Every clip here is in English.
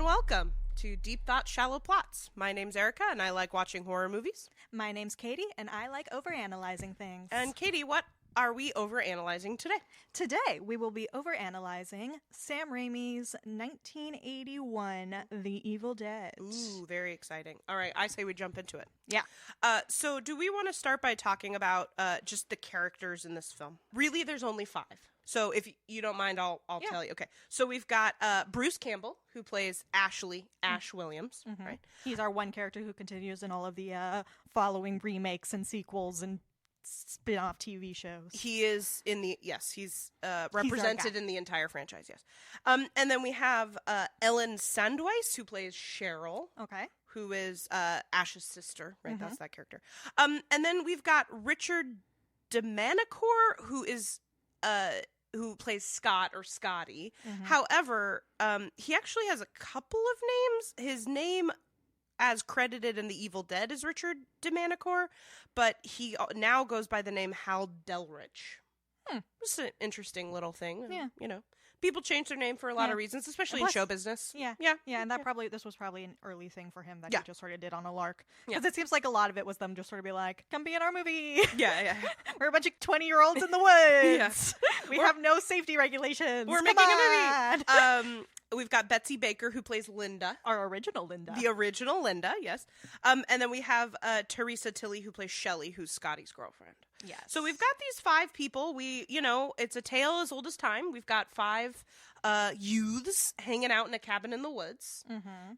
and welcome to Deep Thoughts, Shallow Plots. My name's Erika, and I like watching horror movies. My name's Katy, and I like overanalyzing things. And Katy, what are we overanalyzing today? Today, we will be overanalyzing Sam Raimi's 1981 The Evil Dead. Ooh, very exciting. All right, I say we jump into it. Yeah. So do we want to start by talking about just the characters in this film? Really, there's only 5. So if you don't mind, I'll tell you. Okay. So we've got Bruce Campbell, who plays Ash Williams, right? He's our one character who continues in all of the following remakes and sequels and spin-off TV shows. He is in the, he's represented in the entire franchise, yes. And then we have Ellen Sandweiss, who plays Cheryl. Okay. Who is Ash's sister, right? That's that character. And then we've got Richard Demanicore, who is who plays Scott or Scotty. However, he actually has a couple of names. His name, as credited in The Evil Dead, is Richard Demanicore, but he now goes by the name Hal Delrich. It's an interesting little thing. Yeah. You know, people change their name for a lot of reasons, especially in show business. Yeah, and this was probably an early thing for him that he just sort of did on a lark. Because it seems like a lot of it was them just sort of be like, come be in our movie. Yeah. We're a bunch of 20-year-olds in the woods. We have no safety regulations. We're making a movie. We've got Betsy Baker, who plays Linda. Our original Linda. The original Linda, yes. And then we have Teresa Tilly, who plays Shelley, who's Scotty's girlfriend. Yes. So we've got these 5 people. It's a tale as old as time. We've got 5 youths hanging out in a cabin in the woods.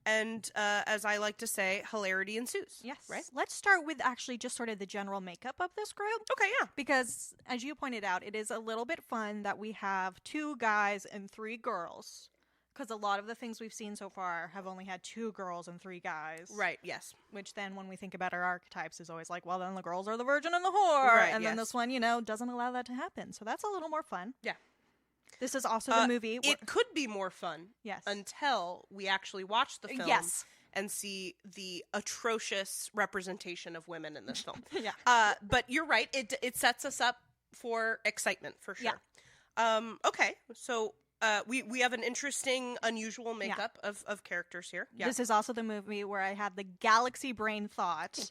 And as I like to say, hilarity ensues. Yes. Right? Let's start with actually just sort of the general makeup of this group. Okay, yeah. Because, as you pointed out, it is a little bit fun that we have 2 guys and 3 girls. Because a lot of the things we've seen so far have only had 2 girls and 3 guys. Right, yes. Which then, when we think about our archetypes, is always like, well, then the girls are the virgin and the whore. Right, and then this one, doesn't allow that to happen. So that's a little more fun. Yeah. This is also the movie. It could be more fun. Yes. Until we actually watch the film. Yes. And see the atrocious representation of women in this film. Yeah. But you're right. It sets us up for excitement, for sure. Yeah. Okay. So we have an interesting, unusual makeup of characters here. Yeah. This is also the movie where I had the galaxy brain thought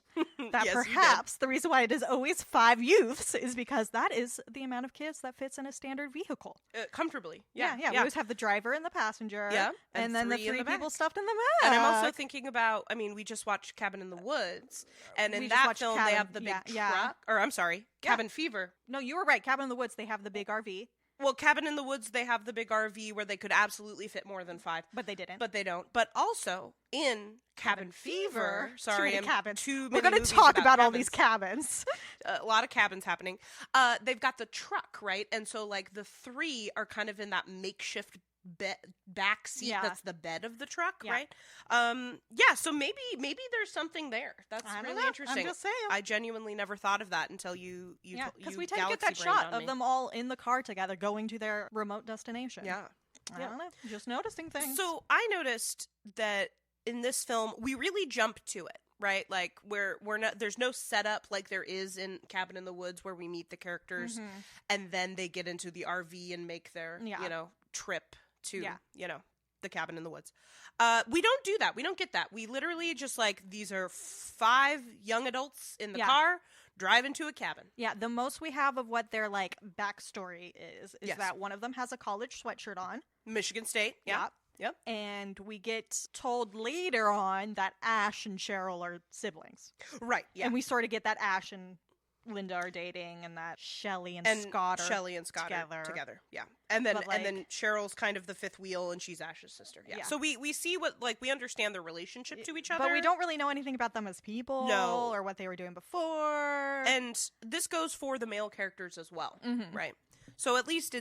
that Yes, perhaps the reason why it is always 5 youths is because that is the amount of kids that fits in a standard vehicle. Comfortably. Yeah. We always have the driver and the passenger. Yeah. And then the 3 people stuffed in the And back. I'm also thinking about, we just watched Cabin in the Woods, and in that film they have the big truck. Or I'm sorry, Cabin Fever. No, you were right. Cabin in the Woods, they have the big RV. Well, Cabin in the Woods, they have the big RV where they could absolutely fit more than 5. But they didn't. But they don't. But also, in Cabin Fever, sorry, too many cabins. Too We're many going movies to talk about all cabins. these cabins. A lot of cabins happening. They've got the truck, right? And so, like, the 3 are kind of in that makeshift back seat that's the bed of the truck, right? So maybe there's something there. That's really interesting. I'm just saying. I genuinely never thought of that until you because we tend to get that shot of them all in the car together going to their remote destination. Yeah. I don't know. Just noticing things. So I noticed that in this film, we really jump to it. Right, like we're not. There's no setup like there is in Cabin in the Woods where we meet the characters, and then they get into the RV and make their trip to the cabin in the woods. We don't do that. We don't get that. We literally just these are 5 young adults in the car driving to a cabin. Yeah, the most we have of what their backstory is that one of them has a college sweatshirt on. Michigan State. Yeah. Yep. And we get told later on that Ash and Cheryl are siblings. Right. Yeah. And we sort of get that Ash and Linda are dating, and that Shelley and Scott are together. Yeah. And then Cheryl's kind of the 5th wheel, and she's Ash's sister. Yeah. So we see what we understand their relationship to each other, but we don't really know anything about them as people, or what they were doing before. And this goes for the male characters as well, right? So at least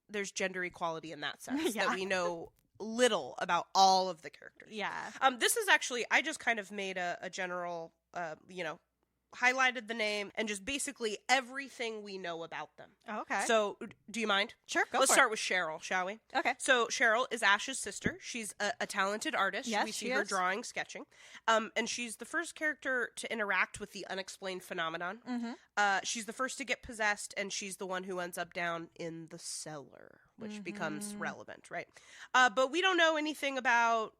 there's gender equality in that sense that we know little about all of the characters. Yeah. This is actually, I just kind of made a general, highlighted the name and just basically everything we know about them. Oh, okay. So, do you mind? Sure, Let's start with Cheryl, shall we? Okay. So, Cheryl is Ash's sister. She's a talented artist. Yes, we see her drawing, sketching. And she's the first character to interact with the unexplained phenomenon. She's the first to get possessed, and she's the one who ends up down in the cellar, which becomes relevant, right? But we don't know anything about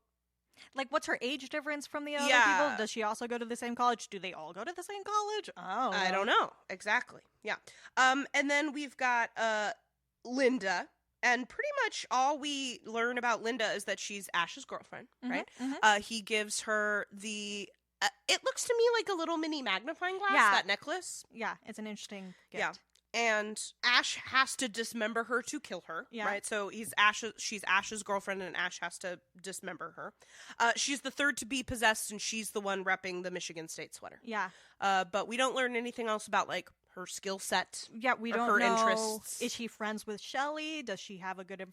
Like, what's her age difference from the other Yeah. people? Does she also go to the same college? Do they all go to the same college? Oh, I don't know. Exactly. Yeah. And then we've got Linda. And pretty much all we learn about Linda is that she's Ash's girlfriend, right? He gives her the... it looks to me like a little mini magnifying glass, that necklace. Yeah, it's an interesting gift. Yeah. And Ash has to dismember her to kill her, right? So she's Ash's girlfriend, and Ash has to dismember her. She's the third to be possessed, and she's the one repping the Michigan State sweater. Yeah. But we don't learn anything else about, like, her skill set. Yeah, we don't her know. Interests. Is she friends with Shelley? Does she have a good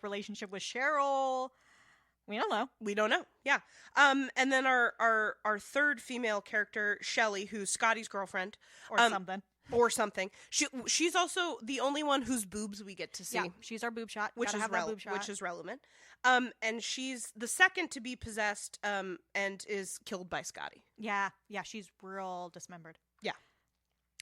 relationship with Cheryl? We don't know. We don't know. Yeah. And then our third female character, Shelley, who's Scotty's girlfriend, or something. She's also the only one whose boobs we get to see. Yeah, she's our boob shot, which is relevant. And she's the second to be possessed, and is killed by Scotty. Yeah, she's real dismembered. Yeah.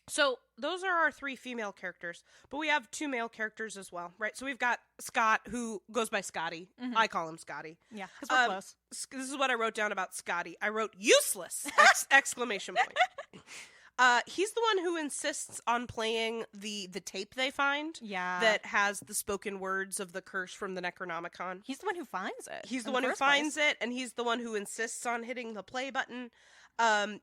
So those are our three female characters, but we have two male characters as well, right? So we've got Scott, who goes by Scotty. I call him Scotty. Yeah, because we're close. This is what I wrote down about Scotty. I wrote useless! Exclamation point. He's the one who insists on playing the tape they find. Yeah. That has the spoken words of the curse from the Necronomicon. He's the one who finds it. He's the one who finds it, and he's the one who insists on hitting the play button.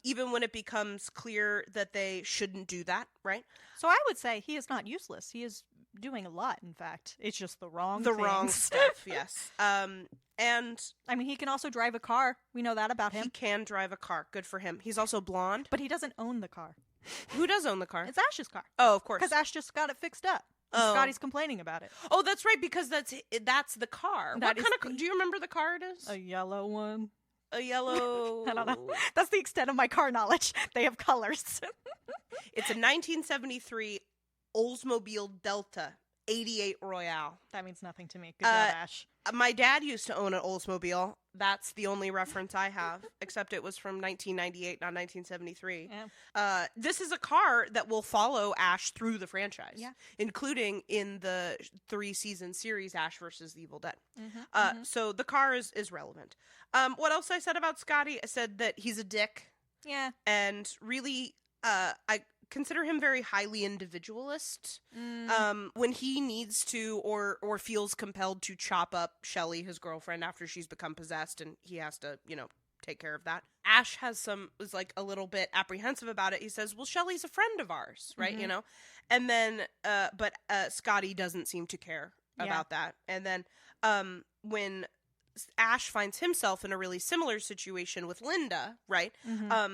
Even when it becomes clear that they shouldn't do that, right? So I would say he is not useless. He is doing a lot, in fact. It's just the wrong stuff, yes. And I mean, he can also drive a car. We know that about him. He can drive a car. Good for him. He's also blonde. But he doesn't own the car. Who does own the car? It's Ash's car. Oh, of course. Because Ash just got it fixed up. Oh. Scotty's complaining about it. Oh, that's right, because that's the car. What kind of... Do you remember the car it is? A yellow one. A yellow... I don't know. That's the extent of my car knowledge. They have colors. It's a 1973 Oldsmobile Delta 88 Royale. That means nothing to me. Good job, Ash. My dad used to own an Oldsmobile. That's the only reference I have, except it was from 1998, not 1973. Yeah. This is a car that will follow Ash through the franchise, including in the 3-season series Ash vs. the Evil Dead. So the car is relevant. What else I said about Scotty? I said that he's a dick. Yeah. And really, I consider him very highly individualist. When he needs to or feels compelled to chop up Shelley, his girlfriend, after she's become possessed, and he has to, take care of that. Ash is like a little bit apprehensive about it. He says, well, Shelley's a friend of ours, right? And then, but Scotty doesn't seem to care about that. And then when Ash finds himself in a really similar situation with Linda, right?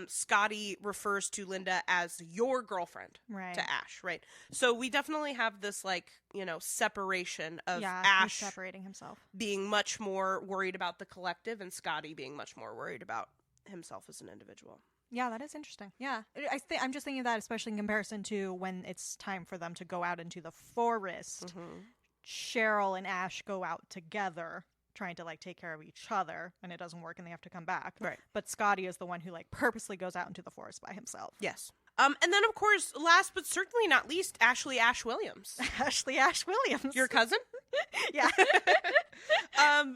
Scotty refers to Linda as your girlfriend to Ash, right? So we definitely have this, separation of Ash separating himself, being much more worried about the collective, and Scotty being much more worried about himself as an individual. Yeah, that is interesting. Yeah, I'm just thinking of that, especially in comparison to when it's time for them to go out into the forest. Cheryl and Ash go out together, trying to take care of each other, and it doesn't work and they have to come back. Right. But Scotty is the one who purposely goes out into the forest by himself. Yes. And then of course, last but certainly not least, Ashley Ash Williams. Ashley Ash Williams. Your cousin? Yeah.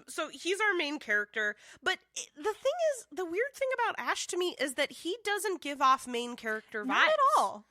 So he's our main character, but the thing is, the weird thing about Ash to me is that he doesn't give off main character vibes. Not at all.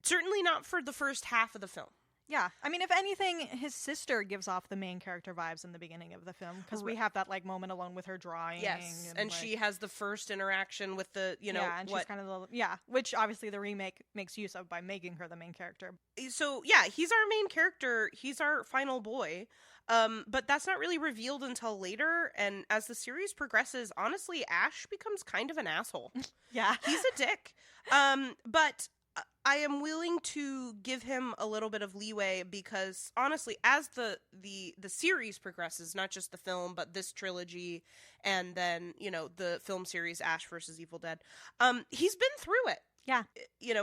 Certainly not for the first half of the film. Yeah. I mean, if anything, his sister gives off the main character vibes in the beginning of the film, because we have that moment alone with her drawing. Yes, and she has the first interaction with the, and she's kind of which obviously the remake makes use of by making her the main character. So, yeah, he's our main character. He's our final boy. But that's not really revealed until later, and as the series progresses, honestly, Ash becomes kind of an asshole. Yeah. He's a dick. But I am willing to give him a little bit of leeway, because honestly, as the series progresses, not just the film, but this trilogy, and then, the film series Ash vs. Evil Dead, he's been through it. Yeah.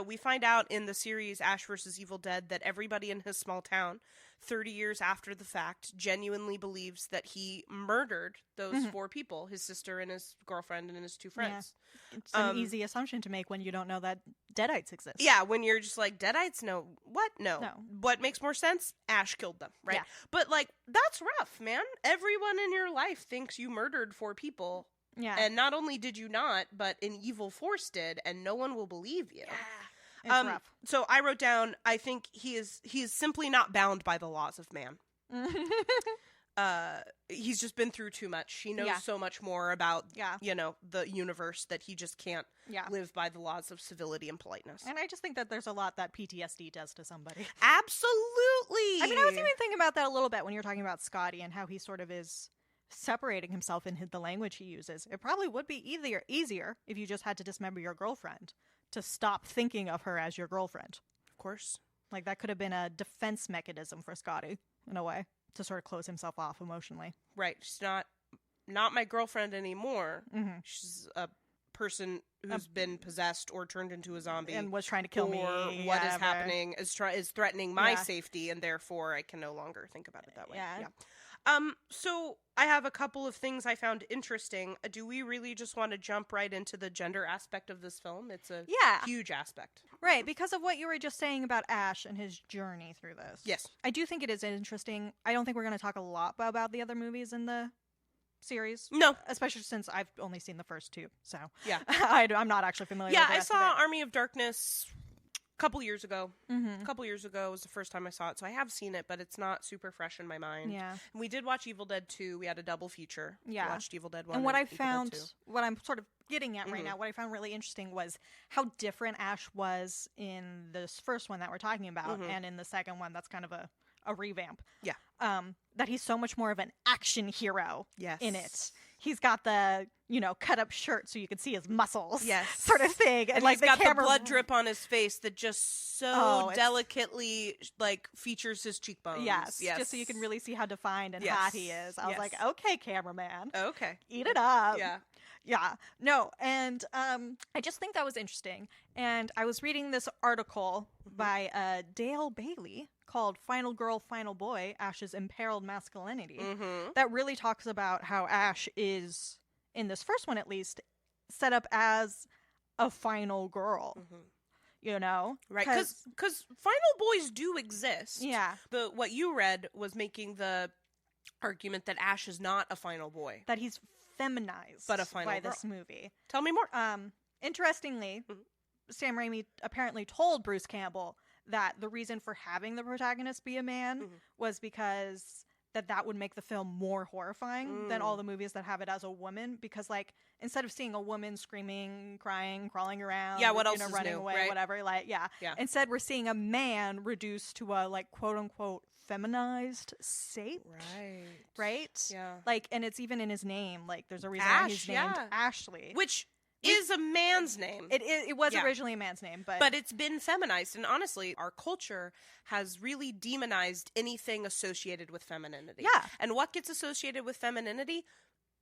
We find out in the series Ash vs. Evil Dead that everybody in his small town, 30 years after the fact, genuinely believes that he murdered those 4 people, his sister and his girlfriend and his 2 friends. Yeah. It's an easy assumption to make when you don't know that Deadites exist. Yeah, when you're just like, Deadites? No. What? No. What makes more sense? Ash killed them, right? Yeah. But, that's rough, man. Everyone in your life thinks you murdered 4 people. Yeah. And not only did you not, but an evil force did, and no one will believe you. Yeah. It's rough. So I wrote down, I think he is simply not bound by the laws of man. He's just been through too much. He knows so much more about, the universe that he just can't live by the laws of civility and politeness. And I just think that there's a lot that PTSD does to somebody. Absolutely. I mean, I was even thinking about that a little bit when you're talking about Scotty and how he sort of is separating himself in the language he uses. It probably would be easier if you just had to dismember your girlfriend to stop thinking of her as your girlfriend. Of course. Like, that could have been a defense mechanism for Scotty, in a way, to sort of close himself off emotionally. Right. She's not my girlfriend anymore. Mm-hmm. She's a person who's been possessed or turned into a zombie and was trying to kill me. What is happening is threatening my safety, and therefore I can no longer think about it that way. Yeah. So I have a couple of things I found interesting. Do we really just want to jump right into the gender aspect of this film? It's a huge aspect. Right, because of what you were just saying about Ash and his journey through this. Yes. I do think it is interesting. I don't think we're going to talk a lot about the other movies in the series. No. Especially since I've only seen the first two. So yeah. I'm not actually familiar with the rest I saw of it. Army of Darkness a couple years ago. Mm-hmm. A couple years ago was the first time I saw it, so I have seen it, but it's not super fresh in my mind. Yeah. And we did watch Evil Dead 2. We had a double feature. Yeah. We watched Evil Dead 1 and what I Evil found, Dead 2. what I'm sort of getting at right now, what I found really interesting was how different Ash was in this first one that we're talking about, and in the second one that's kind of a revamp. Yeah. That he's so much more of an action hero in it. He's got the, cut up shirt so you can see his muscles. Yes. Sort of thing. And like he's got the blood drip on his face that just so delicately features his cheekbones. Yes. Just so you can really see how defined and hot he is. I was like, okay, cameraman. Okay. Eat it up. Yeah. Yeah. No, and I just think that was interesting. And I was reading this article by Dale Bailey called Final Girl, Final Boy, Ash's Imperiled Masculinity, that really talks about how Ash is, in this first one at least, set up as a final girl. Right, because final boys do exist. Yeah. But what you read was making the argument that Ash is not a final boy. That he's feminized but a final by girl. This movie. Tell me more. Interestingly, Sam Raimi apparently told Bruce Campbell that the reason for having the protagonist be a man was because that would make the film more horrifying than all the movies that have it as a woman, because instead of seeing a woman screaming, crying, crawling around, what else is running new, away, right? whatever, instead we're seeing a man reduced to a quote unquote feminized state. Right? Yeah. And it's even in his name. There's a reason Ash, why he's named Ashley. Which is a man's name. It was originally a man's name, but it's been feminized. And honestly, our culture has really demonized anything associated with femininity. Yeah. And what gets associated with femininity?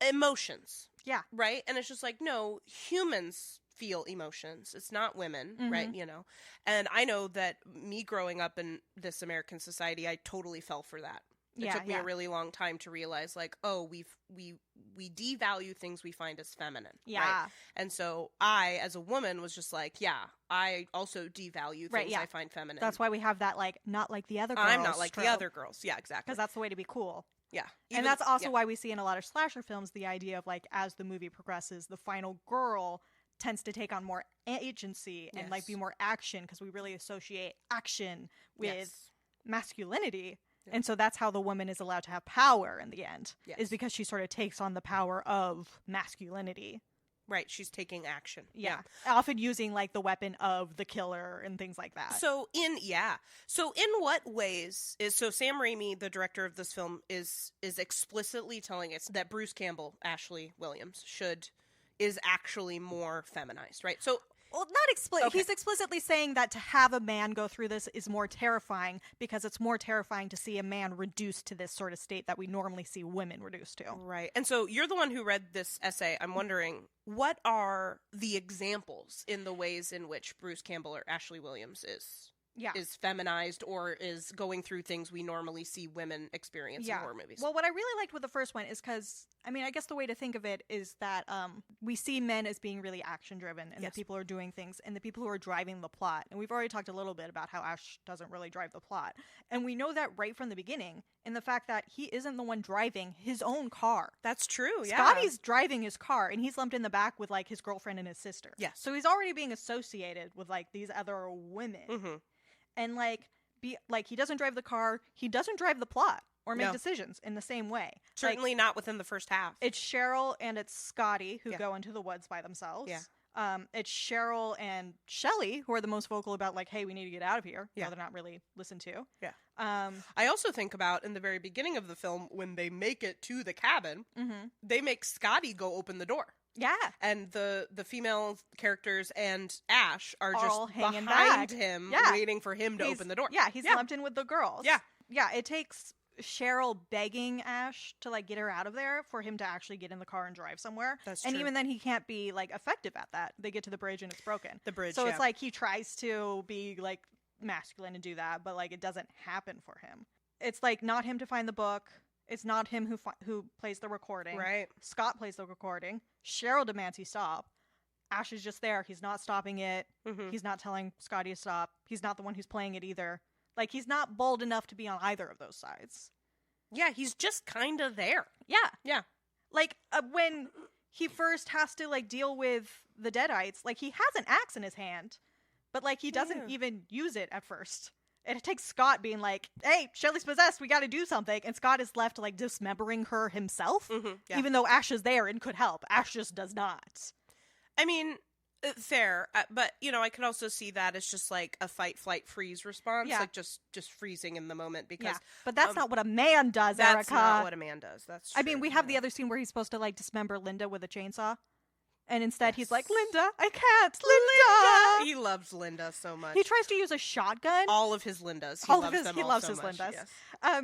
Emotions. Yeah. Right? And it's just no, humans feel emotions. It's not women, right? And I know that me growing up in this American society, I totally fell for that. It took me a really long time to realize, we devalue things we find as feminine. Yeah. Right? And so I, as a woman, was just I also devalue things I find feminine. That's why we have that, not like the other girls. I'm not like the other girls. Yeah, exactly. Because that's the way to be cool. Yeah. And that's also why we see in a lot of slasher films the idea of, as the movie progresses, the final girl tends to take on more agency and, be more action, because we really associate action with masculinity. Yeah. And so that's how the woman is allowed to have power in the end, is because she sort of takes on the power of masculinity. Right, she's taking action. Yeah. Often using the weapon of the killer and things like that. So in what ways is Sam Raimi, the director of this film, is explicitly telling us that Bruce Campbell, Ashley Williams, is actually more feminized, right? So well, not explicit. Okay. He's explicitly saying that to have a man go through this is more terrifying, because it's more terrifying to see a man reduced to this sort of state that we normally see women reduced to. Right. And so you're the one who read this essay. I'm wondering, what are the examples in the ways in which Bruce Campbell or Ashley Williams is is feminized or is going through things we normally see women experience in horror movies. Well, what I really liked with the first one is because, I mean, I guess the way to think of it is that we see men as being really action-driven, and the people who are doing things, and the people who are driving the plot. And we've already talked a little bit about how Ash doesn't really drive the plot. And we know that right from the beginning, in the fact that he isn't the one driving his own car. That's true, yeah. Scotty's driving his car, and he's lumped in the back with, like, his girlfriend and his sister. Yes. So he's already being associated with, like, these other women. Mm-hmm. And, like, he doesn't drive the car, he doesn't drive the plot or make decisions in the same way. Certainly not within the first half. It's Cheryl and it's Scotty who go into the woods by themselves. Yeah. It's Cheryl and Shelley who are the most vocal about, like, hey, we need to get out of here. Yeah. They're not really listened to. Yeah. I also think about in the very beginning of the film when they make it to the cabin, they make Scotty go open the door. Yeah. And the female characters and Ash are all just hanging behind back. him, waiting for him to open the door. Yeah, he's lumped in with the girls. Yeah. Yeah, it takes Cheryl begging Ash to, like, get her out of there for him to actually get in the car and drive somewhere. That's and true. even then he can't be, like, effective at that. They get to the bridge and it's broken. The bridge, So it's like he tries to be, like, masculine and do that, but, like, it doesn't happen for him. It's, like, not him to find the book. It's not him who plays the recording. Right. Scott plays the recording. Cheryl demands he stop. Ash is just there. He's not stopping it. He's not telling Scotty to stop. He's not the one who's playing it either. Like, he's not bold enough to be on either of those sides. Yeah, he's just kind of there. Yeah. Yeah. Like, when he first has to, like, deal with the Deadites, like, he has an axe in his hand, but, like, he doesn't even use it at first. And it takes Scott being like, hey, Shelley's possessed, we gotta do something. And Scott is left, like, dismembering her himself, even though Ash is there and could help. Ash just does not. I mean, fair. But, you know, I could also see that as just, like, a fight, flight, freeze response. Yeah. Like, just freezing in the moment because... Yeah. But that's not what a man does, Erika. That's not what a man does. That's true. I mean, we have the other scene where he's supposed to, like, dismember Linda with a chainsaw. And instead he's like, Linda, I can't, Linda! He loves Linda so much. He tries to use a shotgun. All of his Lindas. He loves his Lindas. Yes.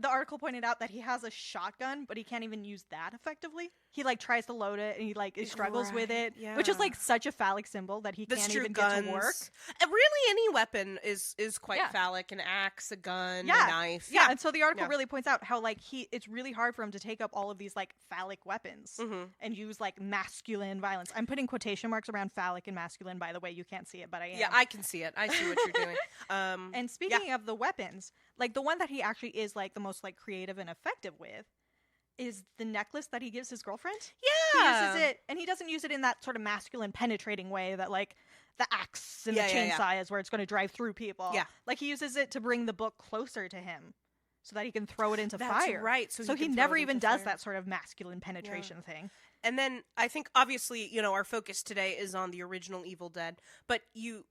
The article pointed out that he has a shotgun, but he can't even use that effectively. He, like, tries to load it, and he, like, struggles with it, which is, like, such a phallic symbol that he can't even get to work. Really, any weapon is quite phallic. An axe, a gun, a knife. Yeah, and so the article really points out how, like, it's really hard for him to take up all of these, like, phallic weapons and use, like, masculine violence. I'm putting quotation marks around phallic and masculine, by the way. You can't see it, but I am. Yeah, I can see it. I see what you're doing. And speaking of the weapons, like, the one that he actually is, like, the most, like, creative and effective with is the necklace that he gives his girlfriend. Yeah. He uses it, and he doesn't use it in that sort of masculine penetrating way that, like, the axe and the chainsaw is, where it's going to drive through people. Yeah. Like, he uses it to bring the book closer to him so that he can throw it into fire. That's right. So he never even does that sort of masculine penetration thing. And then I think, obviously, you know, our focus today is on the original Evil Dead, but you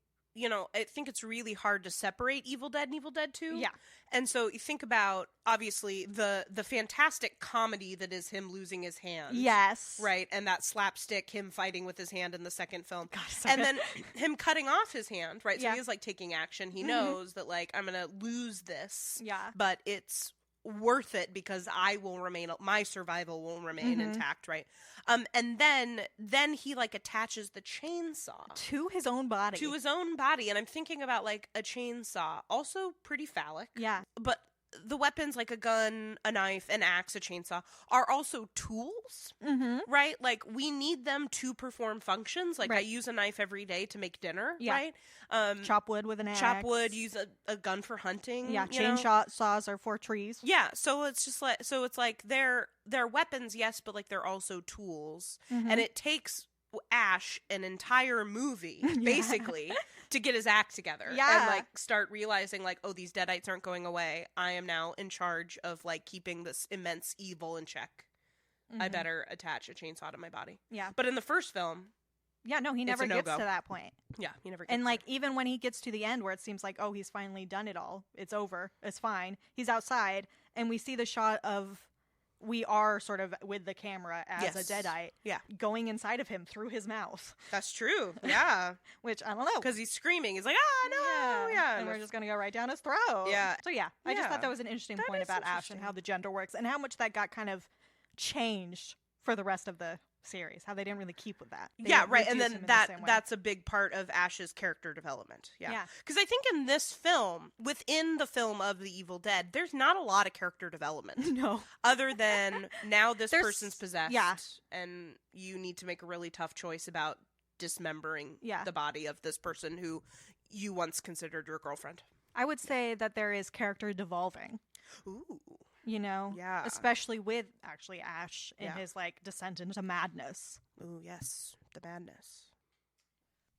know, I think it's really hard to separate Evil Dead and Evil Dead 2. Yeah. And so you think about, obviously, the fantastic comedy that is him losing his hand. Yes. Right? And that slapstick, him fighting with his hand in the second film. God, so and good. then him cutting off his hand, right? So he is, like, taking action. He knows that, like, I'm going to lose this. Yeah. But it's worth it because my survival will remain intact, right? And then he, like, attaches the chainsaw to his own body. And I'm thinking about, like, a chainsaw, also pretty phallic. Yeah. But the weapons, like a gun, a knife, an axe, a chainsaw, are also tools, right? Like, we need them to perform functions. Like, I use a knife every day to make dinner, right? Chop wood with an axe. Chop wood, use a gun for hunting. Yeah, chainsaws are for trees. Yeah, so it's like they're weapons, yes, but, like, they're also tools. And it takes Ash an entire movie, basically, to get his act together. Yeah. And, like, start realizing, like, oh, these Deadites aren't going away. I am now in charge of, like, keeping this immense evil in check. I better attach a chainsaw to my body. Yeah. But in the first film... Yeah, no, he never gets to that point. Yeah, he never gets And, like, even when he gets to the end where it seems like, oh, he's finally done it all. It's over. It's fine. He's outside, and we see the shot of... We are sort of with the camera as a Deadite going inside of him through his mouth. That's true. Yeah. Which, I don't know. Because he's screaming. He's like, ah, no. Yeah. And we're just going to go right down his throat. Yeah. So, I just thought that was an interesting point about Ash and how the gender works and how much that got kind of changed for the rest of the series, how they didn't really keep with that. Yeah, right. And then that's a big part of Ash's character development. Yeah. Because I think in this film, within the film of The Evil Dead, there's not a lot of character development. No. Other than now this person's possessed and you need to make a really tough choice about dismembering the body of this person who you once considered your girlfriend. I would say that there is character devolving. Ooh. You know? Yeah. Especially with, actually, Ash in his, like, descent into madness. Ooh, yes. The madness.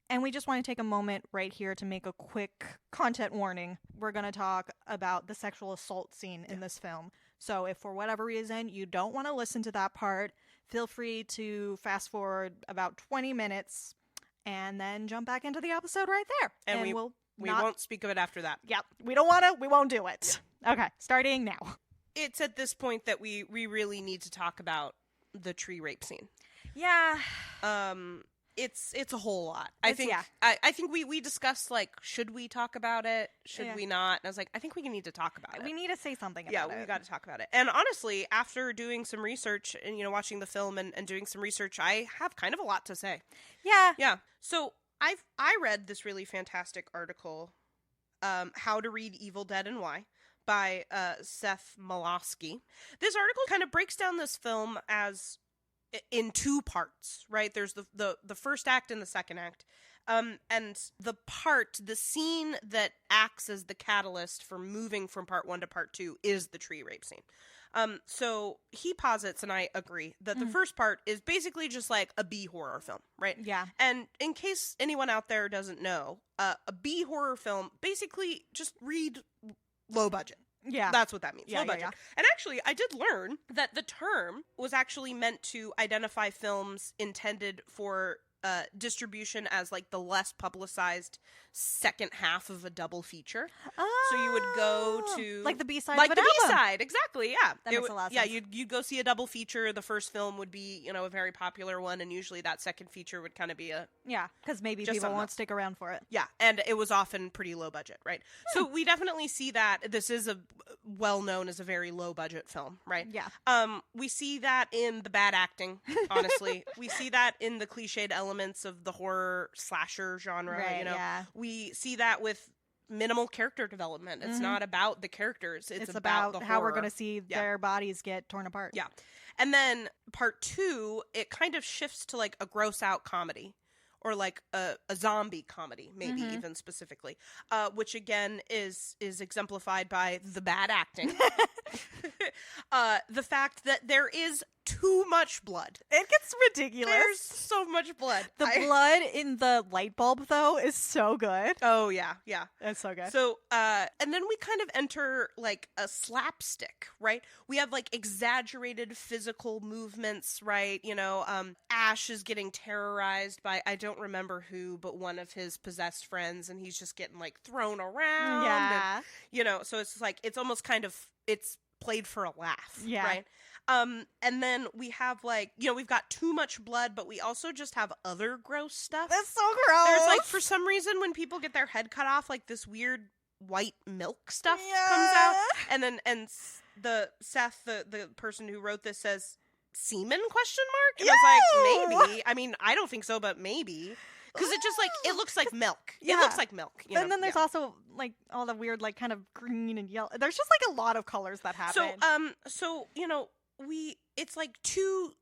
And we just want to take a moment right here to make a quick content warning. We're going to talk about the sexual assault scene in this film. So if for whatever reason you don't want to listen to that part, feel free to fast forward about 20 minutes and then jump back into the episode right there. And we won't speak of it after that. Yep. We don't want to. We won't do it. Yeah. Okay. Starting now. It's at this point that we really need to talk about the tree rape scene. Yeah. It's a whole lot. I think we discussed, like, should we talk about it? Should we not? And I was like, I think we need to talk about it. We need to say something about it. Yeah, we got to talk about it. And honestly, after doing some research and, you know, watching the film and doing some research, I have kind of a lot to say. Yeah. Yeah. So I read this really fantastic article, How to Read Evil Dead and Why, by Seth Malosky. This article kind of breaks down this film as in two parts, right? There's the first act and the second act. And the scene that acts as the catalyst for moving from part 1 to part 2 is the tree rape scene. So he posits, and I agree, that the first part is basically just like a B horror film, right? Yeah. And in case anyone out there doesn't know, a B horror film, basically just read low budget. Yeah. That's what that means. Yeah, low budget. yeah. And actually, I did learn that the term was actually meant to identify films intended for distribution as, like, the less publicized second half of a double feature. Oh. So you would go to... like the B-side like of an album. album. B-side, exactly, yeah. That makes a lot of sense. Yeah, you'd go see a double feature. The first film would be, you know, a very popular one, and usually that second feature would kind of be a... Yeah, because maybe just people won't stick around for it. Yeah, and it was often pretty low budget, right? So we definitely see that. This is well-known as a very low-budget film, right? Yeah. We see that in the bad acting, honestly. We see that in the cliched elements of the horror slasher genre, right, you know? Yeah. We see that with minimal character development. It's not about the characters. It's about the how horror. we're going to see their bodies get torn apart. Yeah. And then part 2, it kind of shifts to, like, a gross-out comedy. Or like a zombie comedy, maybe even specifically, which again is exemplified by the bad acting, the fact that there is too much blood. It gets ridiculous. There's so much blood. The blood in the light bulb, though, is so good. Oh yeah, yeah, it's so good. So, and then we kind of enter like a slapstick, right? We have like exaggerated physical movements, right? You know, Ash is getting terrorized by, I don't remember who, but one of his possessed friends, and he's just getting like thrown around. Yeah. And, you know, so it's like, it's almost kind of, it's played for a laugh, yeah. right? And then we have like, you know, we've got too much blood, but we also just have other gross stuff. That's so gross. There's like, for some reason, when people get their head cut off, like this weird white milk stuff comes out. And then, Seth, the person who wrote this, says, semen, question mark? And I was like, maybe. I mean, I don't think so, but maybe. Because it just like, it looks like milk. Yeah. It looks like milk. You know? And then there's also like all the weird, like kind of green and yellow. There's just like a lot of colors that happen. So, you know, it's like two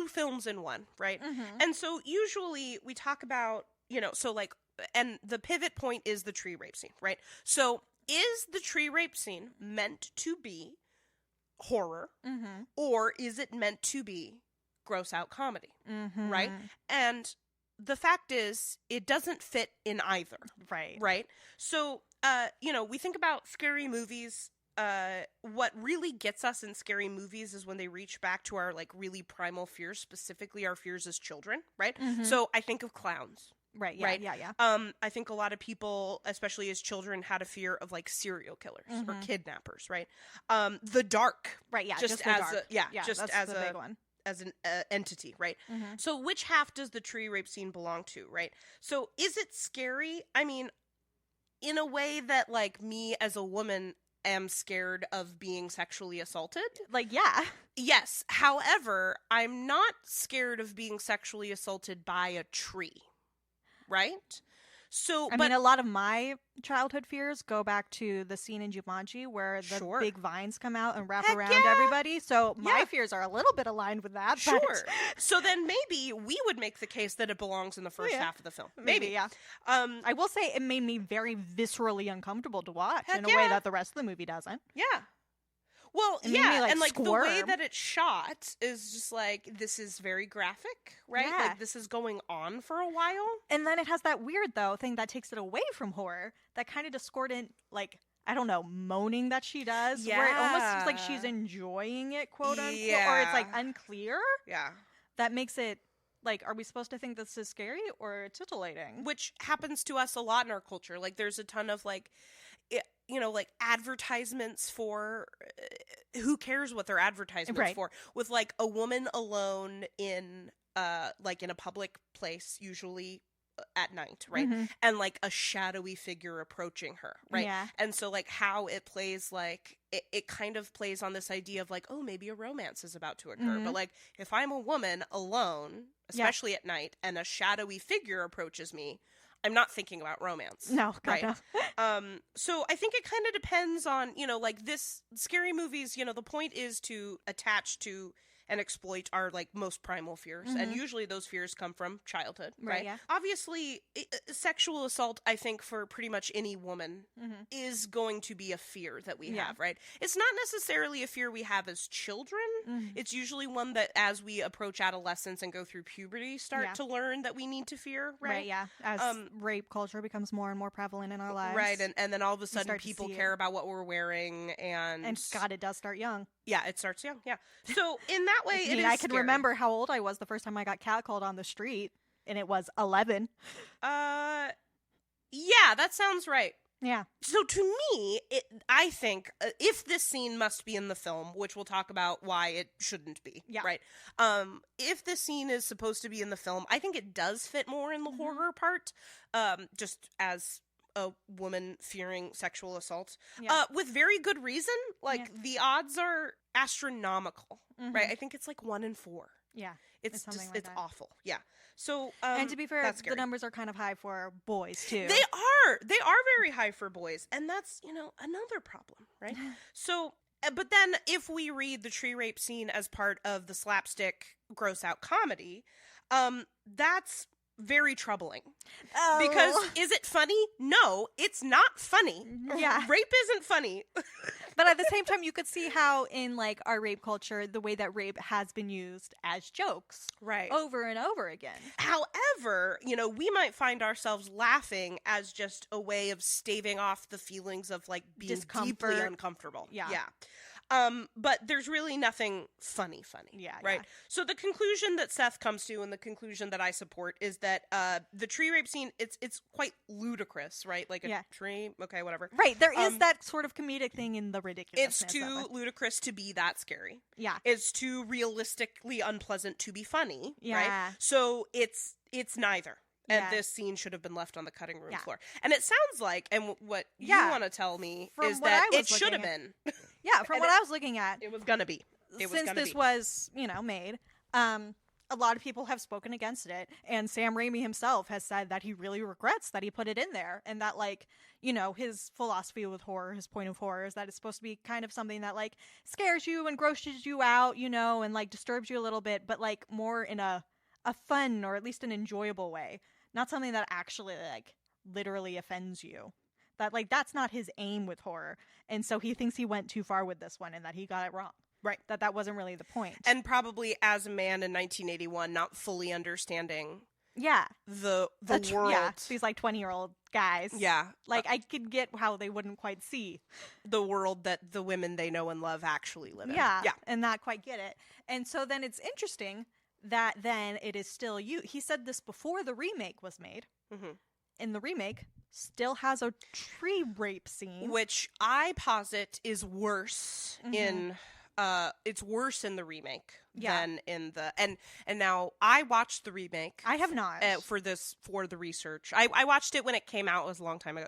films in one, right? Mm-hmm. And so usually we talk about, you know, so like, and the pivot point is the tree rape scene, right? So is the tree rape scene meant to be horror, or is it meant to be gross out comedy, right? And the fact is, it doesn't fit in either. Right? So, you know, we think about scary movies. What really gets us in scary movies is when they reach back to our, like, really primal fears, specifically our fears as children, right? So I think of clowns. Right, yeah, right? Yeah. I think a lot of people, especially as children, had a fear of, like, serial killers or kidnappers, right? The Dark. Right, yeah, just the as dark. just that's as the a big one. As an entity, right? So which half does the tree rape scene belong to, right? So is it scary? I mean, in a way that, like, me as a woman am scared of being sexually assaulted. Like, yeah. Yes. However, I'm not scared of being sexually assaulted by a tree. Right? So, I mean, a lot of my childhood fears go back to the scene in Jumanji where the Sure. big vines come out and wrap Heck around yeah. everybody. So my fears are a little bit aligned with that. Sure. But... So then maybe we would make the case that it belongs in the first half of the film. Maybe, yeah. I will say it made me very viscerally uncomfortable to watch in a way that the rest of the movie doesn't. Yeah. Well, it made me, like, and like squirm. the way that it's shot is just like, this is very graphic, right? Yeah. Like this is going on for a while. And then it has that weird, though, thing that takes it away from horror, that kind of discordant, like, I don't know, moaning that she does, where it almost seems like she's enjoying it, quote unquote, or it's like unclear. Yeah. That makes it like, are we supposed to think this is scary or titillating? Which happens to us a lot in our culture. Like there's a ton of like, you know, like advertisements for who cares what their advertisements for, with like a woman alone in like in a public place, usually at night, right? Mm-hmm. And like a shadowy figure approaching her, right? Yeah. And so like how it plays, like it kind of plays on this idea of like, oh, maybe a romance is about to occur. Mm-hmm. But like if I'm a woman alone, especially at night, and a shadowy figure approaches me, I'm not thinking about romance. No, God, right? no. So I think it kind of depends on, you know, like this scary movies, you know, the point is to attach to and exploit our like most primal fears, and usually those fears come from childhood, right? Yeah. Obviously, sexual assault, I think, for pretty much any woman is going to be a fear that we have, right? It's not necessarily a fear we have as children. It's usually one that as we approach adolescence and go through puberty start to learn that we need to fear, right? Yeah, as rape culture becomes more and more prevalent in our lives. Right, and then all of a sudden people care about what we're wearing, and God, it does start young. Yeah, it starts young, yeah. So in that way, it is I can scary. remember how old I was the first time I got catcalled on the street, and it was 11. Yeah, that sounds right. Yeah. So to me, I think if this scene must be in the film, which we'll talk about why it shouldn't be, right? If this scene is supposed to be in the film, I think it does fit more in the horror part, just as a woman fearing sexual assault, with very good reason. Like the odds are astronomical, right? I think it's like 1 in 4. Yeah, it's just like it's that. awful. Yeah. So and to be fair, that's the numbers are kind of high for boys too. They are very high for boys, and that's, you know, another problem, right? So, but then if we read the tree rape scene as part of the slapstick gross out comedy, that's very troubling. Because is it funny? No, it's not funny. Yeah. Rape isn't funny. But at the same time, you could see how in like our rape culture, the way that rape has been used as jokes, right, over and over again. However, you know, we might find ourselves laughing as just a way of staving off the feelings of like being deeply uncomfortable. Yeah. But there's really nothing funny. Yeah. Right. Yeah. So the conclusion that Seth comes to, and the conclusion that I support, is that the tree rape scene, it's quite ludicrous, right? Like a tree, okay, whatever. Right. There is that sort of comedic thing in the ridiculousness. It's too ludicrous to be that scary. Yeah. It's too realistically unpleasant to be funny. Yeah. Right. So it's neither. And this scene should have been left on the cutting room floor. And it sounds like, and what you want to tell me is that it should have been. Yeah, from what I was looking at. It was going to be. Since this was, you know, made, a lot of people have spoken against it. And Sam Raimi himself has said that he really regrets that he put it in there. And that, like, you know, his philosophy with horror, his point of horror is that it's supposed to be kind of something that, like, scares you and grosses you out, you know, and, like, disturbs you a little bit. But, like, more in a fun or at least an enjoyable way. Not something that actually, like, literally offends you. That, like, that's not his aim with horror. And so he thinks he went too far with this one and that he got it wrong. Right. That wasn't really the point. And probably as a man in 1981, not fully understanding the world. Yeah, these, like, 20-year-old guys. Yeah. Like, I could get how they wouldn't quite see the world that the women they know and love actually live in. Yeah. And not quite get it. And so then it's interesting that then it is still you. He said this before the remake was made. Mm-hmm. And the remake still has a tree rape scene, which I posit is worse in it's worse in the remake than in the and now I watched the remake. I have not for the research. I watched it when it came out. It was a long time ago,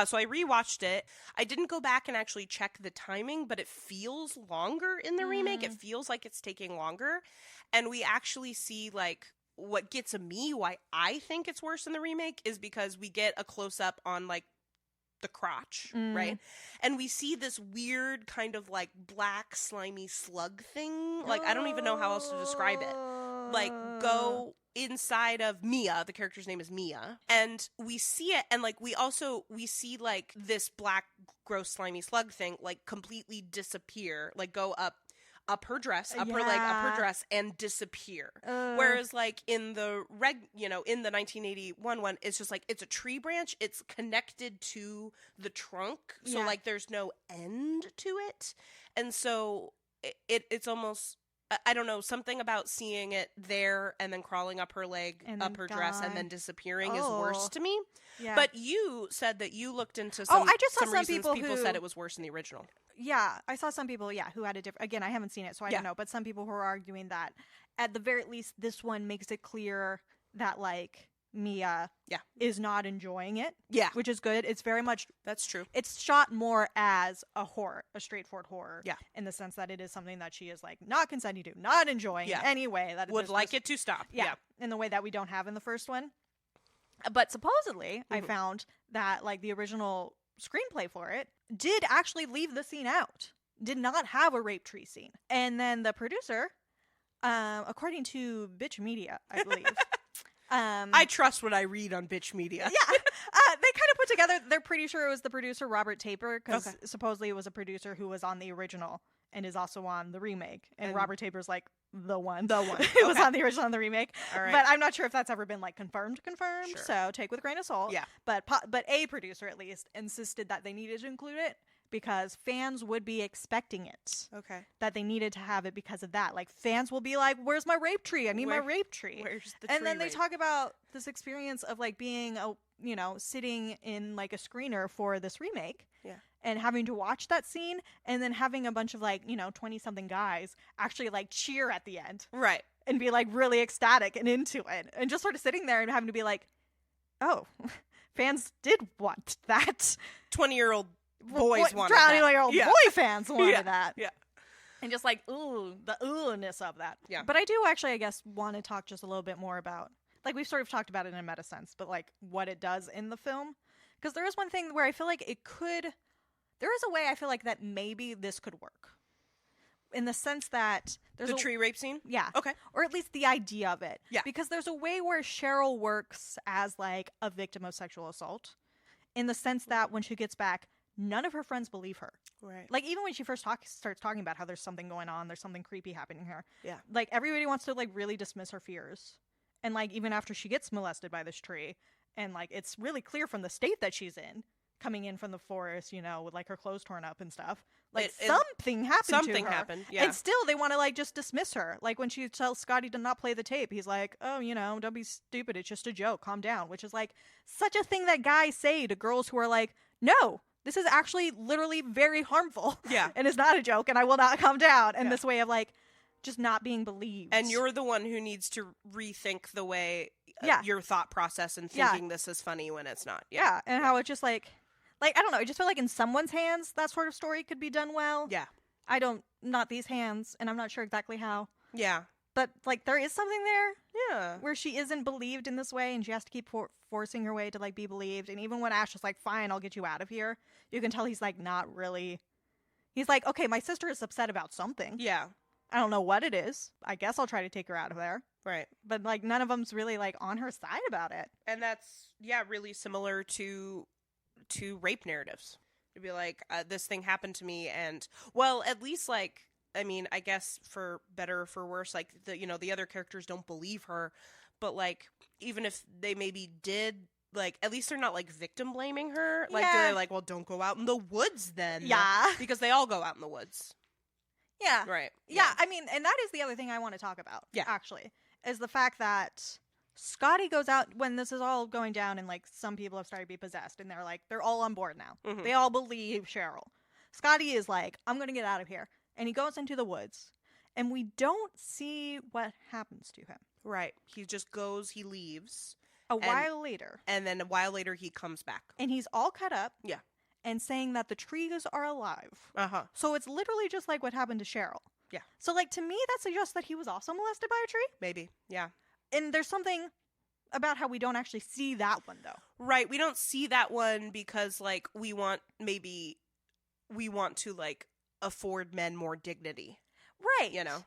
so I rewatched it. I didn't go back and actually check the timing, but it feels longer in the remake. It feels like it's taking longer, and we actually see like what gets me why I think it's worse in the remake is because we get a close up on like the crotch, right? And we see this weird kind of like black slimy slug thing. Like I don't even know how else to describe it. Like go inside of Mia. The character's name is Mia. And we see it, and like we see like this black gross slimy slug thing like completely disappear, like go up her dress, up her leg, up her dress, and disappear. Whereas, like in the in the 1981 one, it's just like it's a tree branch. It's connected to the trunk, so like there's no end to it, and so it's almost. I don't know, something about seeing it there and then crawling up her leg, up her dress, and then disappearing is worse to me. Yeah. But you said that you looked into some. I just saw some reasons people who said it was worse in the original. Yeah, I saw some people, who had a different... Again, I haven't seen it, so I don't know. But some people who are arguing that, at the very least, this one makes it clear that, like, Mia is not enjoying it. Yeah. Which is good. It's very much... That's true. It's shot more as a horror, a straightforward horror. Yeah. In the sense that it is something that she is, like, not consenting to, not enjoying in any way. That would like it to stop. Yeah. In the way that we don't have in the first one. But supposedly, I found that, like, the original screenplay for it did actually leave the scene out. Did not have a rape tree scene. And then the producer, according to Bitch Media, I believe. I trust what I read on Bitch Media. Yeah. They kind of put together, they're pretty sure it was the producer, Robert Taper, because supposedly it was a producer who was on the original and is also on the remake. And Robert Taper's like the one. Who was on the original and the remake. All right. But I'm not sure if that's ever been like confirmed. Sure. So take with a grain of salt. Yeah. But a producer at least insisted that they needed to include it because fans would be expecting it. Okay. That they needed to have it because of that. Like fans will be like, "Where's my rape tree? I need my rape tree." Where's the tree? And then they talk about this experience of like being sitting in like a screener for this remake. Yeah. And having to watch that scene and then having a bunch of like, 20-something guys actually like cheer at the end. Right. And be like really ecstatic and into it. And just sort of sitting there and having to be like, oh, fans did want that. 20-year-old boys wanted that. 20-year-old boy fans wanted that. Yeah. And just like, ooh, the ooh-ness of that. Yeah. But I do actually, I guess, want to talk just a little bit more about, like we've sort of talked about it in a meta sense, but like what it does in the film. Because there is one thing where I feel like it could... There is a way I feel like that maybe this could work. In the sense that... there's the tree rape scene? Yeah. Okay. Or at least the idea of it. Yeah. Because there's a way where Cheryl works as like a victim of sexual assault. In the sense that when she gets back, none of her friends believe her. Right. Like even when she first starts talking about how there's something going on, there's something creepy happening here. Yeah. Like everybody wants to like really dismiss her fears. And like even after she gets molested by this tree, and like it's really clear from the state that she's in, coming in from the forest, with like her clothes torn up and stuff. Like something happened to her. Something happened, yeah. And still they want to like just dismiss her. Like when she tells Scotty to not play the tape, he's like, oh, don't be stupid. It's just a joke. Calm down. Which is like such a thing that guys say to girls who are like, no, this is actually literally very harmful. Yeah. And it's not a joke and I will not calm down. And this way of like just not being believed. And you're the one who needs to rethink the way your thought process and thinking this is funny when it's not. Yeah. And how it's just like, I don't know, I just feel like in someone's hands, that sort of story could be done well. Yeah. Not these hands, and I'm not sure exactly how. Yeah. But, like, there is something there. Yeah. Where she isn't believed in this way, and she has to keep forcing her way to, like, be believed. And even when Ash is like, fine, I'll get you out of here, you can tell he's, like, not really... He's like, okay, my sister is upset about something. Yeah. I don't know what it is. I guess I'll try to take her out of there. Right. But, like, none of them's really, like, on her side about it. And that's, really similar to rape narratives. To be like, this thing happened to me, and well, at least like, I mean, I guess for better or for worse, like the other characters don't believe her, but like even if they maybe did, like at least they're not like victim blaming her. Like they're like, well, don't go out in the woods then. Yeah, because they all go out in the woods. Yeah. Right. Yeah. I mean, and that is the other thing I want to talk about. Yeah. Actually, is the fact that Scotty goes out when this is all going down and like some people have started to be possessed and they're all on board now. Mm-hmm. They all believe Cheryl. Scotty is like, I'm going to get out of here. and he goes into the woods, and we don't see what happens to him. Right. He just goes, he leaves. A while later. And then a while later, he comes back. And he's all cut up. Yeah. And saying that the trees are alive. Uh-huh. So it's literally just like what happened to Cheryl. Yeah. So, like, to me, that suggests that he was also molested by a tree. Maybe. Yeah. And there's something about how we don't actually see that one, though. Right. We don't see that one because, like, we want to, like, afford men more dignity. Right. You know?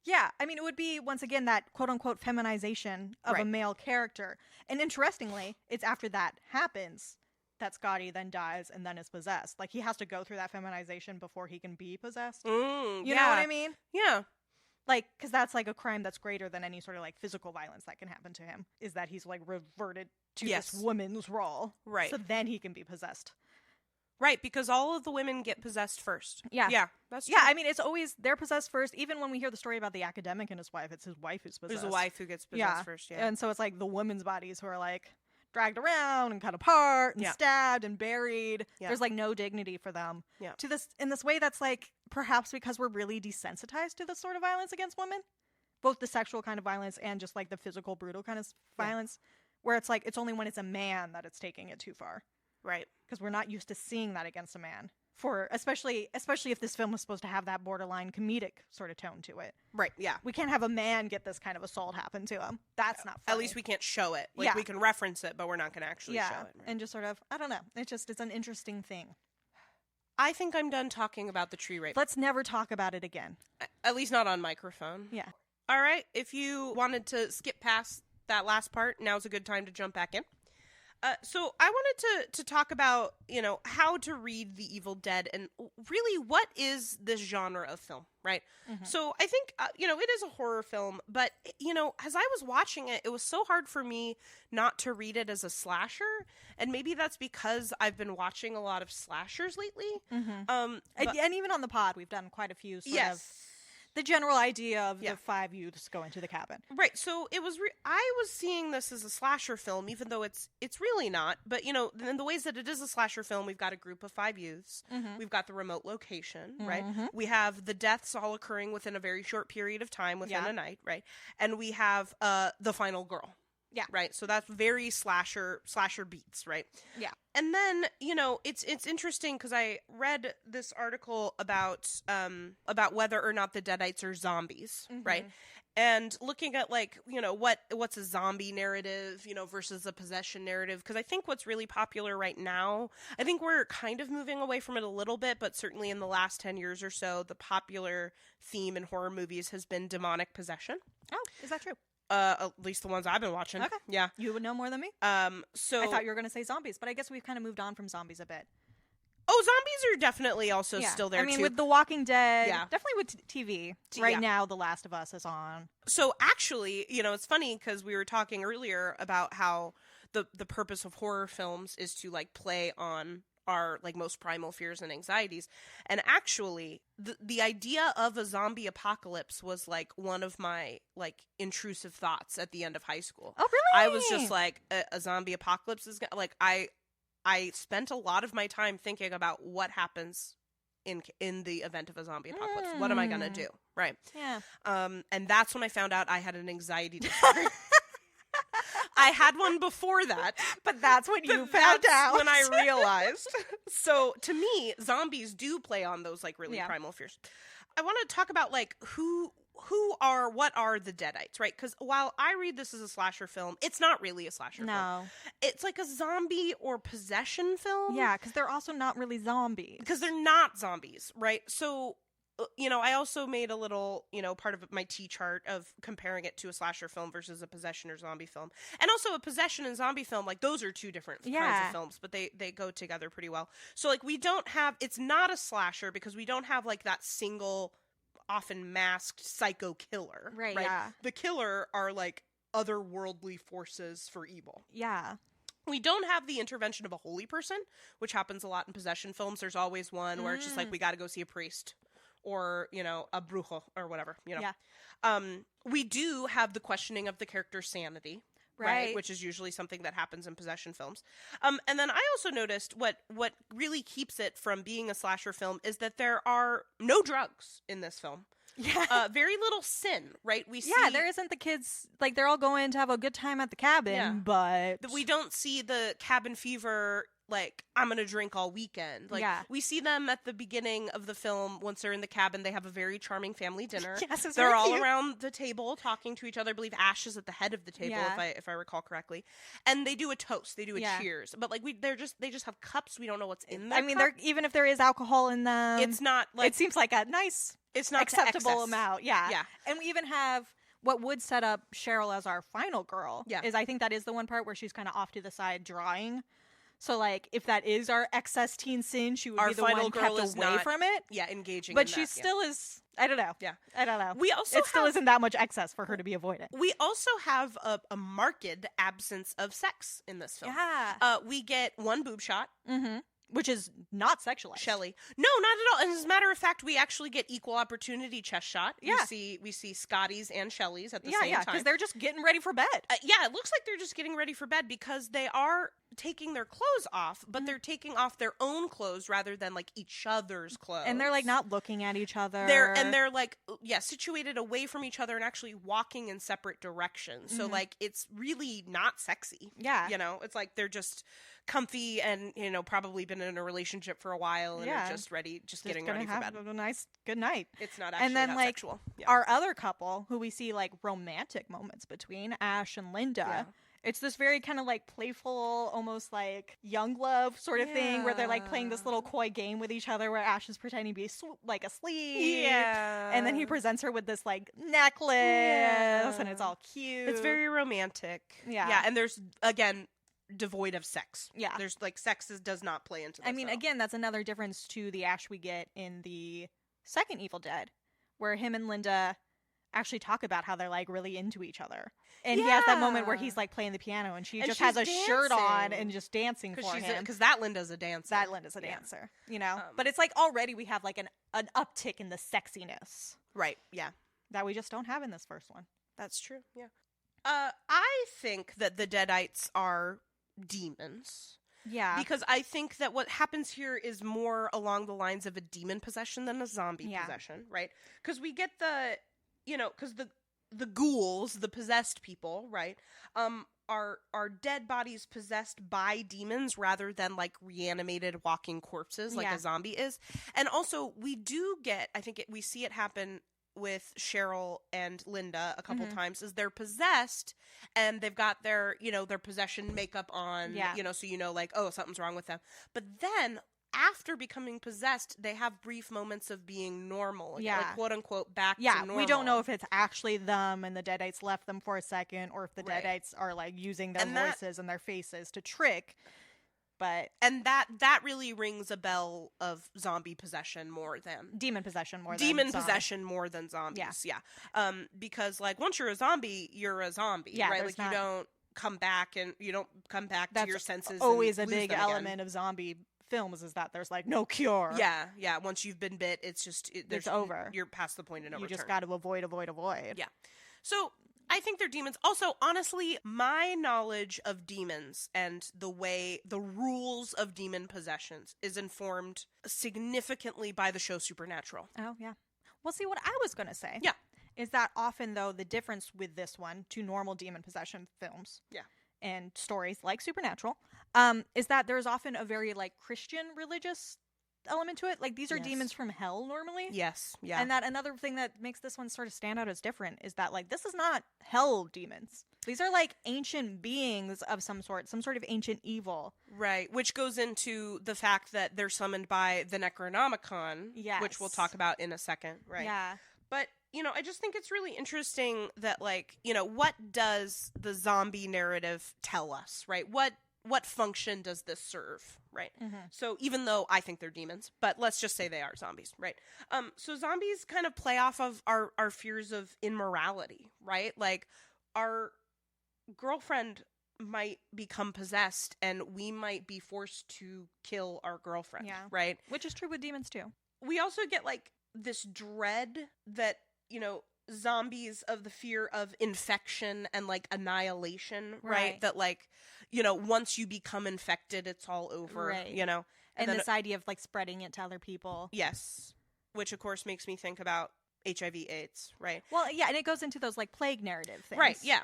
Yeah. I mean, it would be, once again, that quote-unquote feminization of a male character. And interestingly, it's after that happens that Scotty then dies and then is possessed. Like, he has to go through that feminization before he can be possessed. You know what I mean? Yeah. Like, because that's, like, a crime that's greater than any sort of, like, physical violence that can happen to him, is that he's, like, reverted to this woman's role. Right. So then he can be possessed. Right, because all of the women get possessed first. Yeah. Yeah, that's true. Yeah, I mean, it's always, they're possessed first. Even when we hear the story about the academic and his wife, it's his wife who's possessed. There's a wife who gets possessed first, yeah. And so it's, like, the women's bodies who are, like, dragged around and cut apart and stabbed and buried. Yeah. There's, like, no dignity for them. Yeah. In this way that's, like, perhaps because we're really desensitized to this sort of violence against women. Both the sexual kind of violence and just, like, the physical, brutal kind of violence. Where it's, like, it's only when it's a man that it's taking it too far. Right. Because we're not used to seeing that against a man. For especially if this film was supposed to have that borderline comedic sort of tone to it. Right, yeah. We can't have a man get this kind of assault happen to him. That's not funny. At least we can't show it. Like, we can reference it, but we're not going to actually show it. Right? And just sort of, I don't know. It's an interesting thing. I think I'm done talking about the tree rape. Let's never talk about it again. At least not on microphone. Yeah. All right. If you wanted to skip past that last part, now's a good time to jump back in. So I wanted to talk about, how to read The Evil Dead and really what is this genre of film, right? Mm-hmm. So I think, it is a horror film, but, as I was watching it, it was so hard for me not to read it as a slasher. And maybe that's because I've been watching a lot of slashers lately. Mm-hmm. And even on the pod, we've done quite a few sort of the general idea of the 5 youths going to the cabin. Right. So it was, I was seeing this as a slasher film, even though it's really not. But, in the ways that it is a slasher film, we've got a group of 5 youths. Mm-hmm. We've got the remote location, right? Mm-hmm. We have the deaths all occurring within a very short period of time, within a night, right? And we have the final girl. Yeah. Right. So that's very slasher beats, right? Yeah. And then, it's interesting because I read this article about whether or not the Deadites are zombies, right? And looking at, like, what's a zombie narrative, versus a possession narrative. Because I think what's really popular right now, I think we're kind of moving away from it a little bit, but certainly in the last 10 years or so, the popular theme in horror movies has been demonic possession. Oh, is that true? At least the ones I've been watching. Okay. Yeah. You would know more than me. So I thought you were going to say zombies, but I guess we've kind of moved on from zombies a bit. Oh, zombies are definitely also still there, too. With The Walking Dead, definitely with TV. Right now, The Last of Us is on. So actually, it's funny because we were talking earlier about how the purpose of horror films is to, like, play on our, like, most primal fears and anxieties. And actually, the idea of a zombie apocalypse was, like, one of my, like, intrusive thoughts at the end of high school. Oh, really? I was just like, a zombie apocalypse is gonna, like, I spent a lot of my time thinking about what happens in the event of a zombie apocalypse. What am I gonna do? Right. Yeah. And that's when I found out I had an anxiety disorder. I had one before that. But that's when you found out. When I realized. So to me, zombies do play on those, like, really primal fears. I want to talk about, like, what are the Deadites, right? Because while I read this as a slasher film, it's not really a slasher film. It's like a zombie or possession film. Yeah, because they're also not really zombies. Because they're not zombies, right? So, I also made a little, part of my T-chart of comparing it to a slasher film versus a possession or zombie film. And also a possession and zombie film, like, those are two different kinds of films, but they go together pretty well. So, like, it's not a slasher because we don't have, like, that single, often masked psycho killer. Right, yeah. The killer are, like, otherworldly forces for evil. Yeah. We don't have the intervention of a holy person, which happens a lot in possession films. There's always one where it's just like, we got to go see a priest. Or, a brujo, or whatever, Yeah. We do have the questioning of the character's sanity, right? Which is usually something that happens in possession films. And then I also noticed what really keeps it from being a slasher film is that there are no drugs in this film. Yeah. Very little sin, right? We see there isn't the kids, like, they're all going to have a good time at the cabin, but we don't see the cabin fever, like, I'm gonna drink all weekend. Like, we see them at the beginning of the film. Once they're in the cabin, they have a very charming family dinner. Yes, it's they're all cute. Around the table talking to each other. I believe Ash is at the head of the table, if I recall correctly. And they do a toast. They do a cheers. But like they just have cups. We don't know what's in there. I mean, even if there is alcohol in them, it's not like it seems like a nice, it's not acceptable amount. Yeah. And we even have what would set up Cheryl as our final girl. Yeah. Is I think that is the one part where she's kind of off to the side drawing. So, like, if that is our excess teen sin, she would be the one kept away from it. Yeah, engaging. But she still is. I don't know. Yeah, I don't know. We also still isn't that much excess for her to be avoided. We also have a marked absence of sex in this film. Yeah. We get one boob shot. Mm-hmm. Which is not sexualized. Shelley. No, not at all. And as a matter of fact, we actually get equal opportunity chest shot. Yeah. We see Scotty's and Shelley's at the same time. Yeah, because they're just getting ready for bed. It looks like they're just getting ready for bed because they are taking their clothes off, but they're taking off their own clothes rather than like each other's clothes. And they're like not looking at each other. They're like situated away from each other and actually walking in separate directions. So like it's really not sexy. Yeah. You know, it's like they're just comfy and, you know, probably been in a relationship for a while and are just getting ready for bed. A nice good night. It's not actually and then, like, sexual. Yeah. Our other couple who we see like romantic moments between, Ash and Linda. Yeah. It's this very kind of like playful, almost like young love sort of thing where they're like playing this little coy game with each other where Ash is pretending to be like asleep. Yeah. And then he presents her with this like necklace and it's all cute. It's very romantic. Yeah. Yeah. And there's, again, devoid of sex. Yeah. There's like does not play into this. I mean, again, that's another difference to the Ash we get in the second Evil Dead, where him and Linda actually talk about how they're like really into each other. And he has that moment where he's like playing the piano and she just has a shirt on and just dancing for him. Because that Linda's a dancer. That Linda's a dancer, you know? But it's like already we have like an uptick in the sexiness. Right, yeah. That we just don't have in this first one. That's true, yeah. I think that the Deadites are demons. Yeah. Because I think that what happens here is more along the lines of a demon possession than a zombie possession, right? Because we get because the ghouls, the possessed people, right, are dead bodies possessed by demons rather than like reanimated walking corpses like a zombie is. And also we do get, I think we see it happen with Cheryl and Linda a couple times, is they're possessed and they've got their, their possession makeup on, so like, oh, something's wrong with them. But then after becoming possessed, they have brief moments of being normal, like quote unquote back to normal. We don't know if it's actually them and the Deadites left them for a second, or if the Deadites are like using their voices and their faces to trick. And that really rings a bell of zombie possession more than demon possession more than zombies. Yeah. Because like once you're a zombie, you're a zombie. Yeah, right. Like you don't come back to your senses. Always a big element of zombie films is that there's like no cure. Yeah. Once you've been bit, it's just it's over. You're past the point of no return. You just got to avoid. Yeah. So I think they're demons. Also, honestly, my knowledge of demons and the rules of demon possessions is informed significantly by the show Supernatural. Oh, yeah. Well, see, what I was going to say is that often, though, the difference with this one to normal demon possession films and stories like Supernatural is that there's often a very, like, Christian religious element to it. Like, these are demons from hell normally. Yes, yeah. And that another thing that makes this one sort of stand out as different is that, like, this is not hell demons. These are, like, ancient beings of some sort of ancient evil. Right, which goes into the fact that they're summoned by the Necronomicon, which we'll talk about in a second, right? Yeah. But, I just think it's really interesting that, like, what does the zombie narrative tell us, right? What function does this serve, right? Mm-hmm. So even though I think they're demons, but let's just say they are zombies, right? So zombies kind of play off of our fears of immorality, right? Like our girlfriend might become possessed and we might be forced to kill our girlfriend, right? Which is true with demons too. We also get like this dread that, zombies of the fear of infection and like annihilation, right? Right. That like, you know, once you become infected, it's all over, Right. you know? And then, this idea of like spreading it to other people. yes. Which of course makes me think about HIV/AIDS, right? Well, yeah, and it goes into those like plague narrative things. Right, yeah.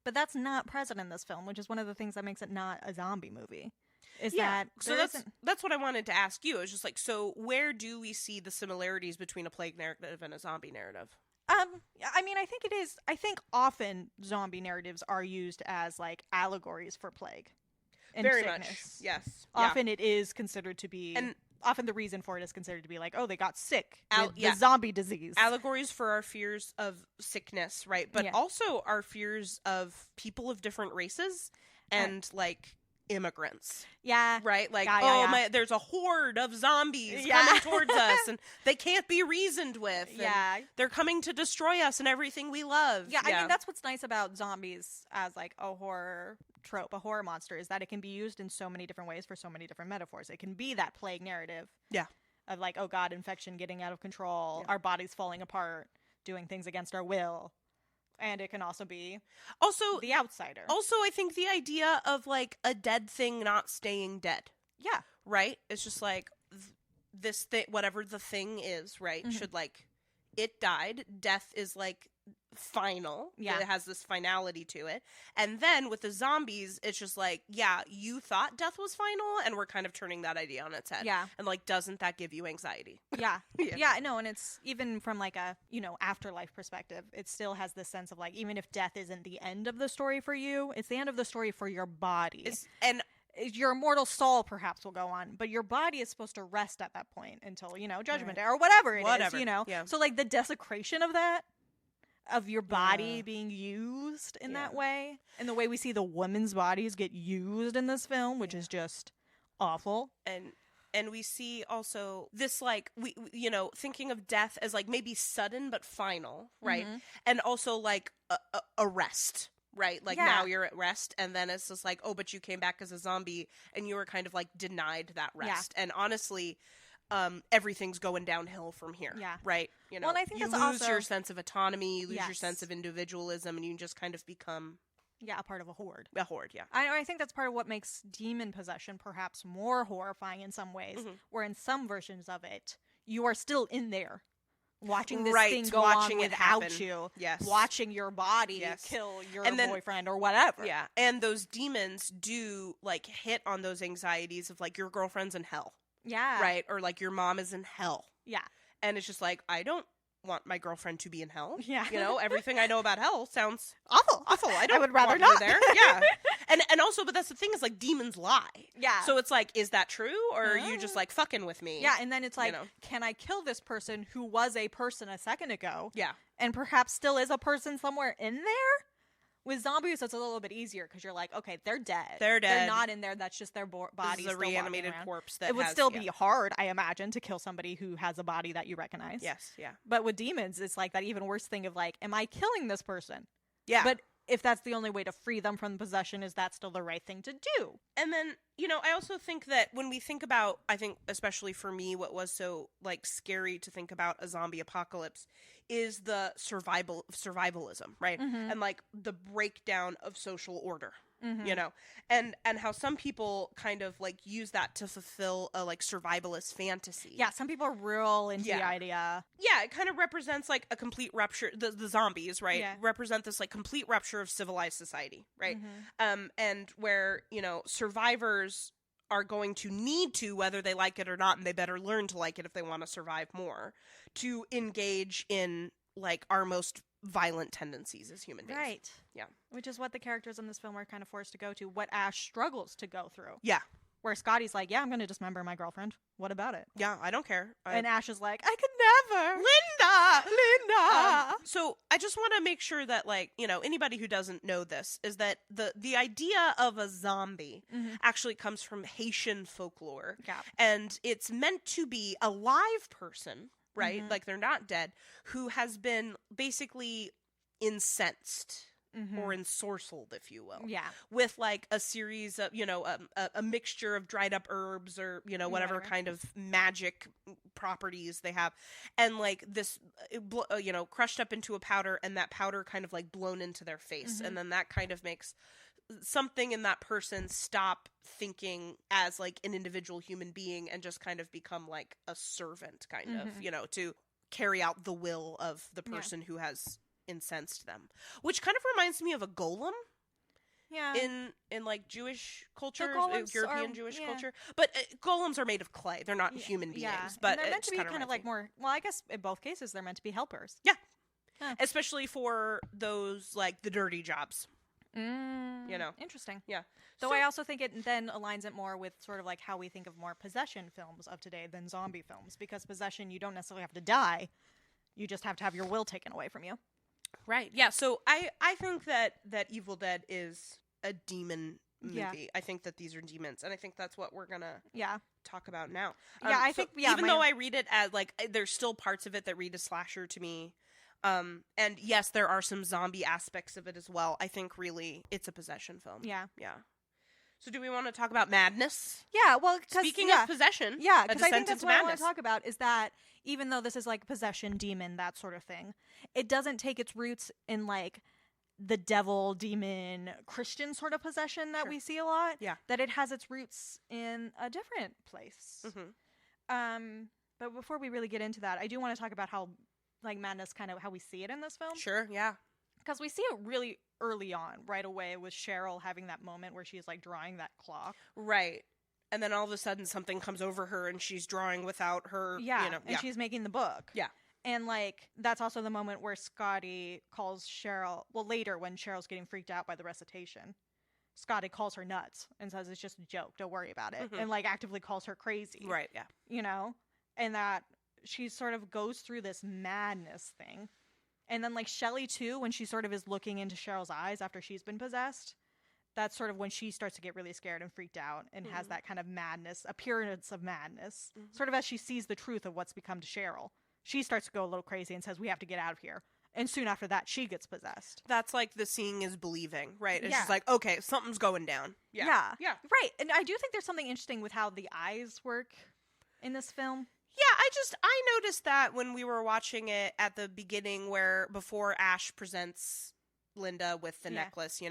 But that's not present in this film, which is one of the things that makes it not a zombie movie. Is Yeah. that So that's what I wanted to ask you. It's just like, so where do we see the similarities between a plague narrative and a zombie narrative? I mean, I think it is. I think often zombie narratives are used as like allegories for plague. And Very sickness. much, yes. Often it is considered to be, and often the reason for it is considered to be like, oh, they got sick with yeah. the zombie disease. Allegories for our fears of sickness, right? But also our fears of people of different races and like immigrants. Yeah. Right? Like, yeah. there's a horde of zombies coming towards us and they can't be reasoned with. Yeah. They're coming to destroy us and everything we love. Yeah, I mean, that's what's nice about zombies as like a horror trope, a horror monster, is that it can be used in so many different ways for so many different metaphors. It can be that plague narrative. Yeah. Of like, oh God, infection getting out of control, our bodies falling apart, doing things against our will. And it can also be the outsider. Also, I think the idea of like a dead thing not staying dead. Yeah. Right? It's just like this thing, whatever the thing is, right? Mm-hmm. Should like, it died. Death is like final. Yeah. It has this finality to it. And then with the zombies, it's just like, yeah, you thought death was final and we're kind of turning that idea on its head. Yeah. And like, doesn't that give you anxiety? Yeah. No, and it's even from like a, afterlife perspective, it still has this sense of like, even if death isn't the end of the story for you, it's the end of the story for your body. And your immortal soul perhaps will go on, but your body is supposed to rest at that point until, Judgment Day or whatever it is, Yeah. So like the desecration of that, of your body being used in that way, and the way we see the women's bodies get used in this film, which is just awful. And we see also this, like, we thinking of death as like maybe sudden but final, right? Mm-hmm. And also like a rest. Right? Like now you're at rest, and then it's just like, oh, but you came back as a zombie and you were kind of like denied that rest. And honestly, everything's going downhill from here. Yeah. Right? Well, and I think you that's lose also your sense of autonomy, you lose your sense of individualism, and you just kind of become a part of a horde. A horde, yeah. I think that's part of what makes demon possession perhaps more horrifying in some ways, where in some versions of it, you are still in there. Watching this thing go on without you. Yes. Watching your body kill your boyfriend or whatever. Yeah. And those demons do like hit on those anxieties of like your girlfriend's in hell. Yeah. Right? Or like your mom is in hell. Yeah. And it's just like, I don't want my girlfriend to be in hell. Yeah. Everything I know about hell sounds awful. I would rather want not. her there. Yeah. And also, but that's the thing is like demons lie. Yeah. So it's like, is that true? Or are you just like fucking with me? Yeah. And then it's like, can I kill this person who was a person a second ago? Yeah. And perhaps still is a person somewhere in there? With zombies, it's a little bit easier because you're like, okay, they're dead. They're not in there. That's just their body. This is a reanimated corpse. It would still be hard, I imagine, to kill somebody who has a body that you recognize. Yes, yeah. But with demons, it's like that even worse thing of like, am I killing this person? Yeah. But if that's the only way to free them from possession, is that still the right thing to do? And then, I also think that when we think about, I think especially for me, what was so like scary to think about a zombie apocalypse is the survivalism, right? Mm-hmm. And like the breakdown of social order, and how some people kind of like use that to fulfill a like survivalist fantasy. Yeah, some people are real into the idea. Yeah, it kind of represents like a complete rupture. The zombies, right, represent this like complete rupture of civilized society, right? Mm-hmm. And where survivors are going to need to, whether they like it or not, and they better learn to like it if they want to survive more, to engage in like our most violent tendencies as human beings. Right. Yeah. Which is what the characters in this film are kind of forced to go to, what Ash struggles to go through. Yeah. Where Scotty's like, yeah, I'm going to dismember my girlfriend. What about it? Yeah, I don't care. And Ash is like, I could never. Linda! So I just want to make sure that, like, anybody who doesn't know this is that the idea of a zombie actually comes from Haitian folklore. Yeah. And it's meant to be a live person, right? Like, they're not dead, who has been basically incensed or ensorcelled, if you will. Yeah. With like a series of, a mixture of dried up herbs or, whatever kind of magic properties they have. And like this, crushed up into a powder, and that powder kind of like blown into their face. And then that kind of makes something in that person stop thinking as like an individual human being and just kind of become like a servant kind of, to carry out the will of the person who has incensed them, which kind of reminds me of a golem. Yeah. In like Jewish culture, European Jewish culture, but golems are made of clay. They're not human beings, but and they're meant to be kind of like more. Well, I guess in both cases they're meant to be helpers. Yeah, especially for those like the dirty jobs. Interesting. Yeah. Though I also think it then aligns it more with sort of like how we think of more possession films of today than zombie films, because possession, you don't necessarily have to die, you just have to have your will taken away from you. Right. Yeah. So I think that Evil Dead is a demon movie. Yeah. I think that these are demons, and I think that's what we're gonna talk about now. I think even though I read it as like there's still parts of it that read as slasher to me. And yes, there are some zombie aspects of it as well. I think really it's a possession film. Yeah. Yeah. So do we want to talk about madness? Yeah, well, speaking of possession, because I think that's what I want to talk about is that even though this is like possession, demon, that sort of thing, it doesn't take its roots in like the devil, demon, Christian sort of possession that we see a lot. Yeah. That it has its roots in a different place. But before we really get into that, I do want to talk about how like madness, kind of how we see it in this film. Sure, yeah. Because we see it really early on, right away, with Cheryl having that moment where she's like drawing that clock. Right. And then all of a sudden something comes over her and she's drawing without her, and she's making the book. Yeah. And like, that's also the moment where Scotty calls Cheryl, well, later when Cheryl's getting freaked out by the recitation, Scotty calls her nuts and says it's just a joke, don't worry about it. And like actively calls her crazy. Right, yeah. And that she sort of goes through this madness thing. And then like Shelley too, when she sort of is looking into Cheryl's eyes after she's been possessed, that's sort of when she starts to get really scared and freaked out and has that kind of madness, appearance of madness, sort of as she sees the truth of what's become to Cheryl. She starts to go a little crazy and says, we have to get out of here. And soon after that, she gets possessed. That's like the seeing is believing, right? It's just like, okay, something's going down. Yeah. Right. And I do think there's something interesting with how the eyes work in this film. Yeah, I noticed that when we were watching it at the beginning before Ash presents Linda with the necklace,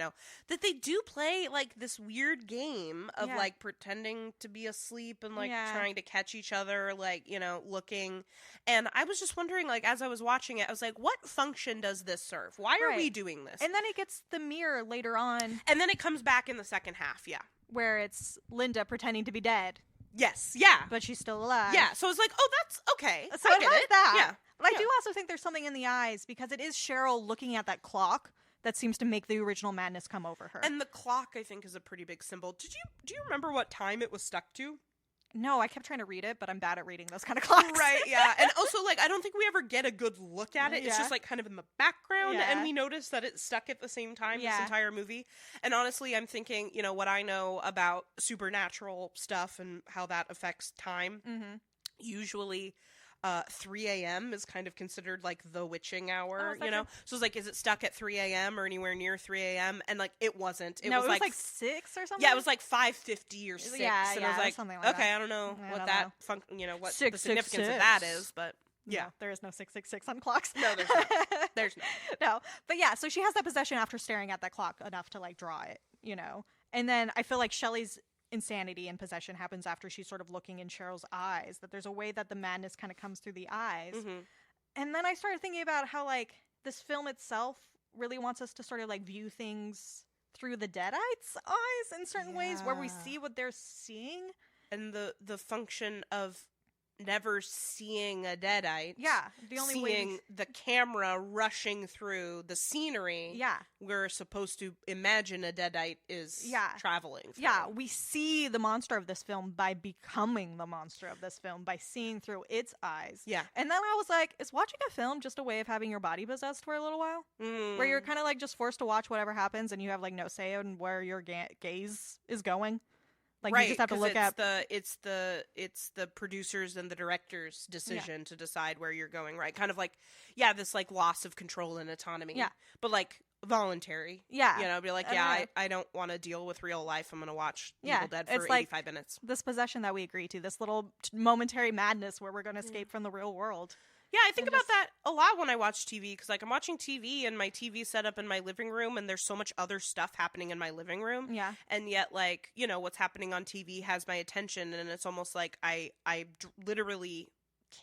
that they do play like this weird game of like pretending to be asleep and like trying to catch each other, like, looking. And I was just wondering, like, as I was watching it, I was like, what function does this serve? Why are we doing this? And then it gets the mirror later on. And then it comes back in the second half, where it's Linda pretending to be dead. Yes, yeah. But she's still alive. Yeah, so it's like, oh, that's okay. So I get it. That. Yeah. But I do also think there's something in the eyes, because it is Cheryl looking at that clock that seems to make the original madness come over her. And the clock, I think, is a pretty big symbol. Do you remember what time it was stuck to? No, I kept trying to read it, but I'm bad at reading those kind of clocks. Right, yeah. And also, like, I don't think we ever get a good look at it. It's just, like, kind of in the background, and we notice that it's stuck at the same time this entire movie. And honestly, I'm thinking, what I know about supernatural stuff and how that affects time, usually 3 a.m. is kind of considered like the witching hour, So it's like, is it stuck at 3 a.m. or anywhere near 3 a.m.? And like, it wasn't. It was like 6 or something. Yeah, it was like 5:50 or 6. And I was like, something like okay, that. I don't know what that what 6, the significance 6, of that is, but yeah, no, there is no 666 on clocks. No, there's not. There's not. No, but yeah, so she has that possession after staring at that clock enough to like draw it, And then I feel like Shelley's insanity and possession happens after she's sort of looking in Cheryl's eyes, that there's a way that the madness kind of comes through the eyes. And then I started thinking about how like this film itself really wants us to sort of like view things through the Deadites' eyes in certain ways, where we see what they're seeing. And the function of never seeing a Deadite. Yeah. The only seeing the camera rushing through the scenery. Yeah. We're supposed to imagine a Deadite is traveling through. Yeah. We see the monster of this film by becoming the monster of this film, by seeing through its eyes. Yeah. And then I was like, is watching a film just a way of having your body possessed for a little while? Where you're kind of like just forced to watch whatever happens and you have like no say on where your gaze is going? Like, right, you just have to look at it's the producers and the director's decision to decide where you're going, right? Kind of like, this like loss of control and autonomy. Yeah. But like voluntary. Yeah. Be like, I don't want to deal with real life. I'm going to watch Evil Dead for 85 minutes. This possession that we agree to, this little momentary madness where we're going to escape from the real world. Yeah, I think about that a lot when I watch TV, because like I'm watching TV and my TV's set up in my living room and there's so much other stuff happening in my living room. Yeah. And yet, like, what's happening on TV has my attention, and it's almost like I literally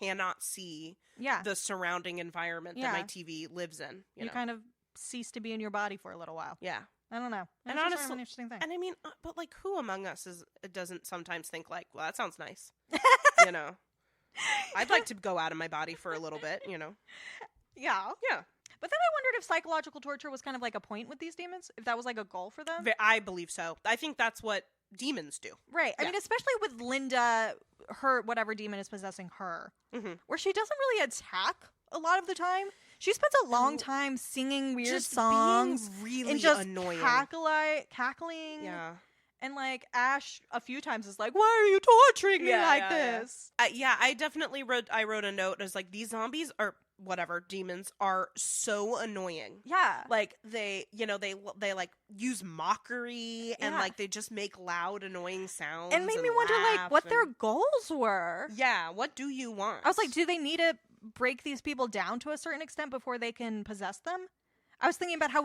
cannot see the surrounding environment that my TV lives in. You kind of cease to be in your body for a little while. Yeah. I don't know. And honestly, honestly, sort of an interesting thing. And I mean, but like, who among us doesn't sometimes think like, well, that sounds nice, I'd like to go out of my body for a little bit, Yeah. Yeah. But then I wondered if psychological torture was kind of like a point with these demons, if that was like a goal for them. I believe so. I think that's what demons do. Right. I mean, especially with Linda, her whatever demon is possessing her, where she doesn't really attack a lot of the time. She spends a long time singing weird songs, being really and just annoying, cackling. Yeah. And like Ash a few times is like, "Why are you torturing me like this?" I definitely wrote a note as like, these zombies or whatever demons are so annoying. Yeah. Like they like use mockery and like they just make loud annoying sounds and made me wonder like what their goals were. Yeah, what do you want? I was like, do they need to break these people down to a certain extent before they can possess them? I was thinking about how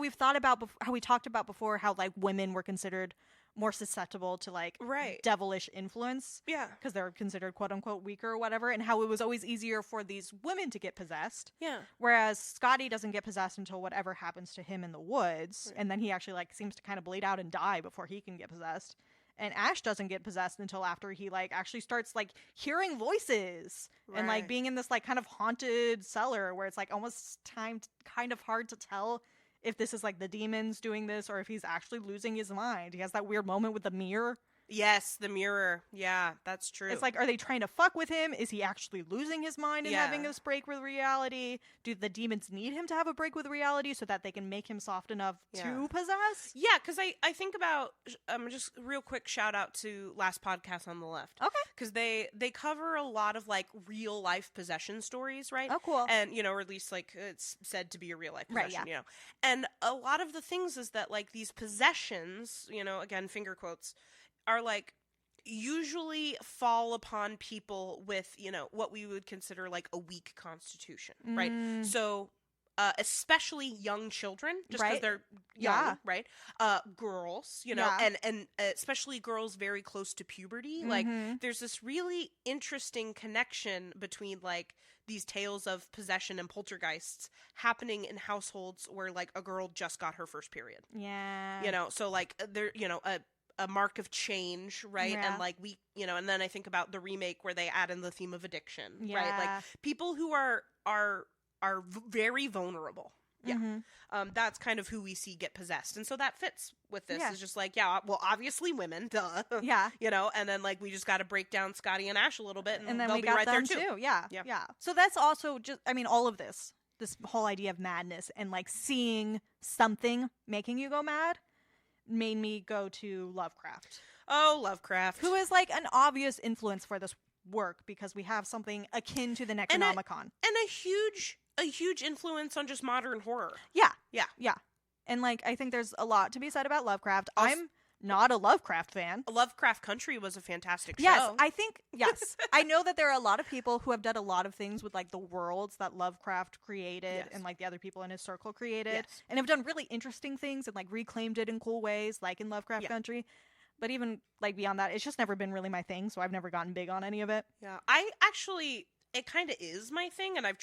how we talked about before how like women were considered more susceptible to like devilish influence. Yeah. Because they're considered quote unquote weaker or whatever, and how it was always easier for these women to get possessed. Yeah. Whereas Scotty doesn't get possessed until whatever happens to him in the woods. Right. And then he actually like seems to kind of bleed out and die before he can get possessed. And Ash doesn't get possessed until after he like actually starts like hearing voices and like being in this like kind of haunted cellar where it's like almost kind of hard to tell if this is like the demons doing this or if he's actually losing his mind. He has that weird moment with the mirror. Yes, the mirror. Yeah, that's true. It's like, are they trying to fuck with him? Is he actually losing his mind and having this break with reality? Do the demons need him to have a break with reality so that they can make him soft enough to possess? Yeah, because I think about, just real quick shout out to Last Podcast on the Left. Okay. Because they cover a lot of like real life possession stories, right? Oh, cool. And, or at least like it's said to be a real life possession, And a lot of the things is that like these possessions, again, finger quotes, are like usually fall upon people with, what we would consider like a weak constitution, right? So especially young children, just because they're young, right? Girls, and especially girls very close to puberty. Like there's this really interesting connection between like these tales of possession and poltergeists happening in households where like a girl just got her first period. Yeah. So like there, a mark of change, right? Yeah. And like we, and then I think about the remake where they add in the theme of addiction, right? Like people who are very vulnerable. Yeah. That's kind of who we see get possessed. And so that fits with this. It's just like, well, obviously women, duh. Yeah. And then like we just got to break down Scotty and Ash a little bit and then they'll we be got right them there too. Yeah. So that's also just, I mean, all of this whole idea of madness and like seeing something making you go mad made me go to Lovecraft. Oh, Lovecraft. Who is like an obvious influence for this work because we have something akin to the Necronomicon. And a huge influence on just modern horror. Yeah. And like I think there's a lot to be said about Lovecraft. I'm not a Lovecraft fan. Lovecraft Country was a fantastic show. Yes. I know that there are a lot of people who have done a lot of things with like the worlds that Lovecraft created and like the other people in his circle created and have done really interesting things and like reclaimed it in cool ways like in Lovecraft Country. But even like beyond that, it's just never been really my thing, so I've never gotten big on any of it. Yeah. It kind of is my thing, and I've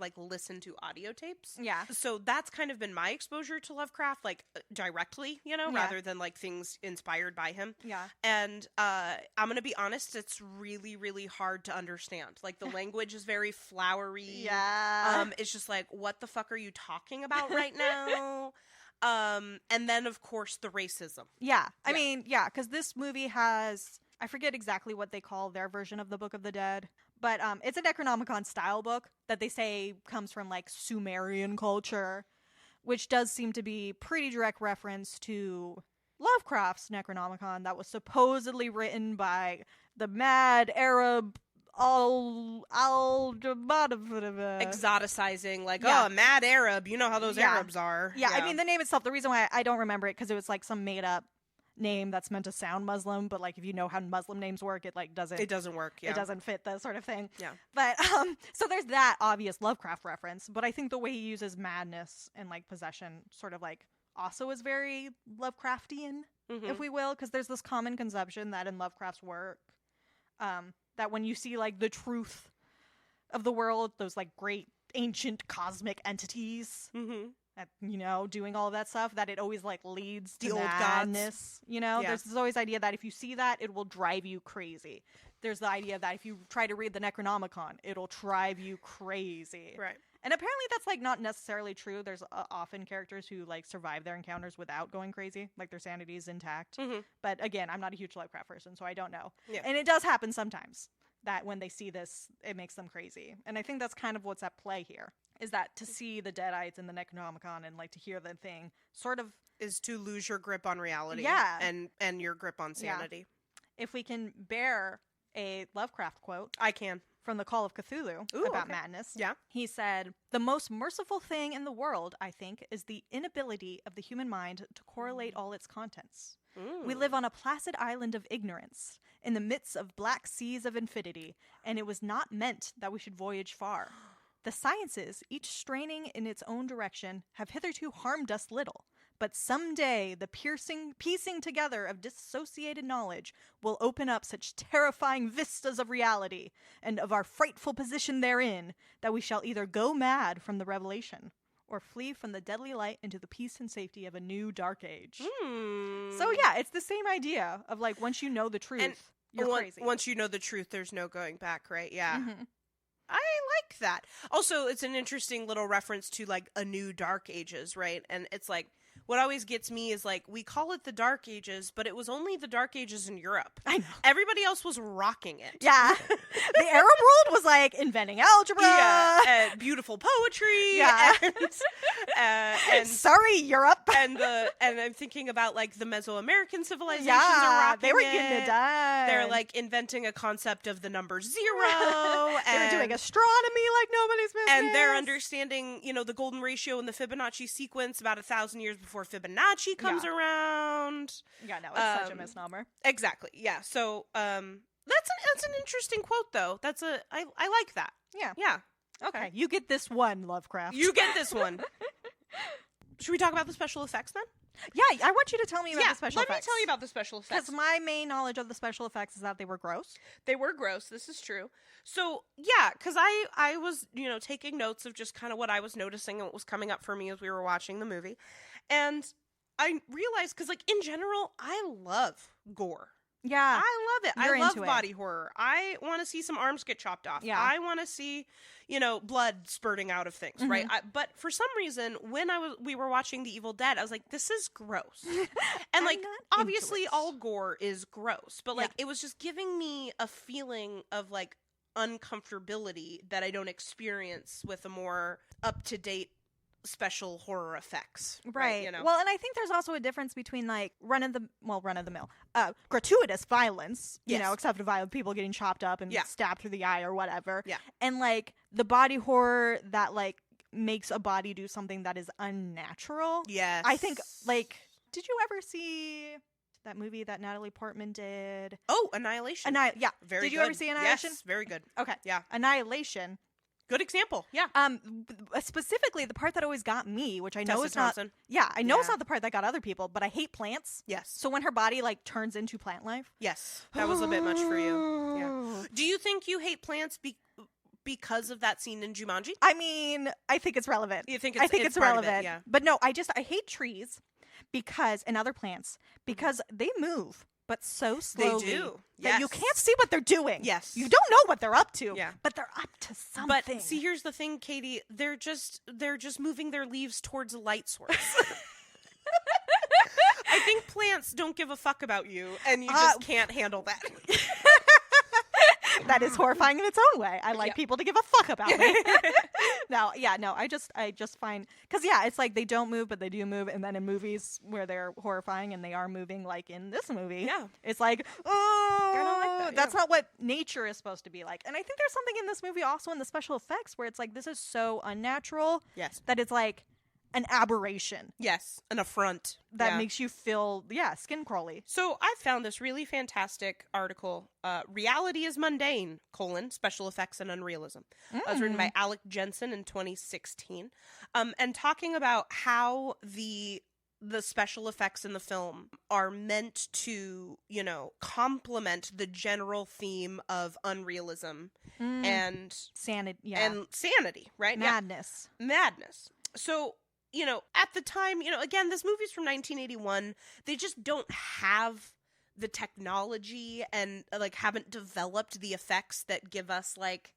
like listened to audio tapes. Yeah. So that's kind of been my exposure to Lovecraft, like directly, rather than like things inspired by him. Yeah. And I'm going to be honest, it's really, really hard to understand. Like the language is very flowery. Yeah. It's just like, what the fuck are you talking about right now? And then of course the racism. Yeah. I mean, because this movie has, I forget exactly what they call their version of the Book of the Dead. But it's a Necronomicon style book that they say comes from like Sumerian culture, which does seem to be pretty direct reference to Lovecraft's Necronomicon that was supposedly written by the mad Arab exoticizing, like, Yeah. oh, mad Arab. You know how those Yeah. Arabs are. Yeah, I mean, the name itself, the reason why I don't remember it, because it was like some made-up name that's meant to sound Muslim, but like if you know how Muslim names work, it like doesn't... It doesn't work, yeah. It doesn't fit the sort of thing. Yeah. But, so there's that obvious Lovecraft reference, but I think the way he uses madness and like possession sort of like also is very Lovecraftian, if we will, because there's this common conception that in Lovecraft's work, that when you see like the truth of the world, those like great ancient cosmic entities, that, you know, doing all of that stuff, that it always like leads to the old madness. gods. You know, Yeah. there's this always idea that if you see that, it will drive you crazy. There's the idea that if you try to read the Necronomicon, it'll drive you crazy. Right. And apparently that's like not necessarily true. There's often characters who like survive their encounters without going crazy, like their sanity is intact. But again, I'm not a huge Lovecraft person, so I don't know. Yeah. And it does happen sometimes that when they see this, it makes them crazy. And I think that's kind of what's at play here, is that to see the Deadites in the Necronomicon and like to hear the thing sort of... Is to lose your grip on reality. Yeah. And your grip on sanity. Yeah. If we can bear a Lovecraft quote... I can. From the Call of Cthulhu about madness. Yeah. He said, "The most merciful thing in the world, I think, is the inability of the human mind to correlate all its contents. We live on a placid island of ignorance, in the midst of black seas of infinity, and it was not meant that we should voyage far. The sciences, each straining in its own direction, have hitherto harmed us little. But someday the piecing together of dissociated knowledge will open up such terrifying vistas of reality and of our frightful position therein that we shall either go mad from the revelation or flee from the deadly light into the peace and safety of a new dark age." So yeah, it's the same idea of like once you know the truth, you're crazy. Once you know the truth, there's no going back, right? Yeah. I like that. Also, it's an interesting little reference to like a new dark ages, right? And it's like, what always gets me is like, we call it the Dark Ages, but it was only the Dark Ages in Europe. I know. Everybody else was rocking it. Yeah. The Arab world was like inventing algebra. Yeah. And beautiful poetry. Yeah. And sorry, Europe. And I'm thinking about like the Mesoamerican civilizations are rocking they were getting it done. They're like inventing a concept of the number 0. They were doing astronomy like nobody's business. And they're understanding, you know, the golden ratio and the Fibonacci sequence about 1,000 years before Fibonacci comes around. Yeah, no, it's such a misnomer. Exactly. Yeah. So, that's an interesting quote though. I like that. Yeah. Yeah. Okay. You get this one, Lovecraft. You get this one. Should we talk about the special effects then? Yeah, I want you to tell me about the special effects. Let me tell you about the special effects. Because my main knowledge of the special effects is that they were gross. They were gross. This is true. So, yeah, because I was, you know, taking notes of just kind of what I was noticing and what was coming up for me as we were watching the movie. And I realized, because, like, in general, I love gore. Yeah. I love it. You're I love into body horror. I want to see some arms get chopped off. Yeah. I want to see, you know, blood spurting out of things, right? But for some reason, when we were watching The Evil Dead, I was like, this is gross. And like, obviously all gore is gross, but like, it was just giving me a feeling of like uncomfortability that I don't experience with a more up-to-date special horror effects, right? You know? Well, and I think there's also a difference between like run-of-the-mill gratuitous violence, you know, except for violent people getting chopped up and stabbed through the eye or whatever, and like the body horror that like makes a body do something that is unnatural. Yes. I think, like, did you ever see that movie that Natalie Portman did? Oh, Annihilation. Yeah. Very Did you good. ever see Annihilation? Yes, very good. Okay. Yeah. Annihilation. Good example. Yeah. Specifically, the part that always got me, which I know Tessa is Thompson. not. Yeah, I know it's not the part that got other people, but I hate plants. Yes. So when her body like turns into plant life. Yes, that was a bit much for you. Yeah. Do you think you hate plants because of that scene in Jumanji? I mean, I think it's relevant. You think I think it's relevant. Yeah. But no, I hate trees and other plants because they move. But so slowly they do. that you can't see what they're doing. Yes. You don't know what they're up to. Yeah. But they're up to something. But see, here's the thing, Katie. They're just moving their leaves towards a light source. I think plants don't give a fuck about you, and you just can't handle that. that is horrifying in its own way. I like people to give a fuck about me. I just find, because it's like they don't move, but they do move, and then in movies where they're horrifying and they are moving, like in this movie, it's like, oh, I don't like that, that's not what nature is supposed to be like. And I think there's something in this movie also in the special effects where it's like, this is so unnatural that it's like an aberration. Yes, an affront. That makes you feel, skin crawly. So I found this really fantastic article, Reality is Mundane, Special Effects and Unrealism. It was written by Alec Jensen in 2016. And talking about how the special effects in the film are meant to, complement the general theme of unrealism and sanity. And sanity, right? Madness. Madness. So, at the time, again, this movie's from 1981. They just don't have the technology and, like, haven't developed the effects that give us, like,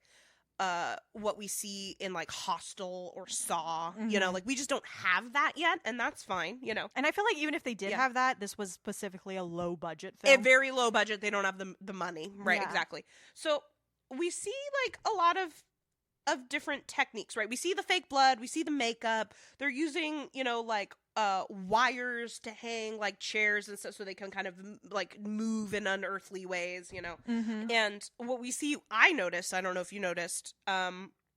what we see in, like, Hostel or Saw. Like, we just don't have that yet, and that's fine, And I feel like even if they did have that, this was specifically a low-budget film. A very low budget. They don't have the money. Right, exactly. So we see, like, a lot of different techniques, right? We see the fake blood, we see the makeup. They're using, like wires to hang like chairs and stuff so they can kind of like move in unearthly ways, And what we see, I noticed, I don't know if you noticed,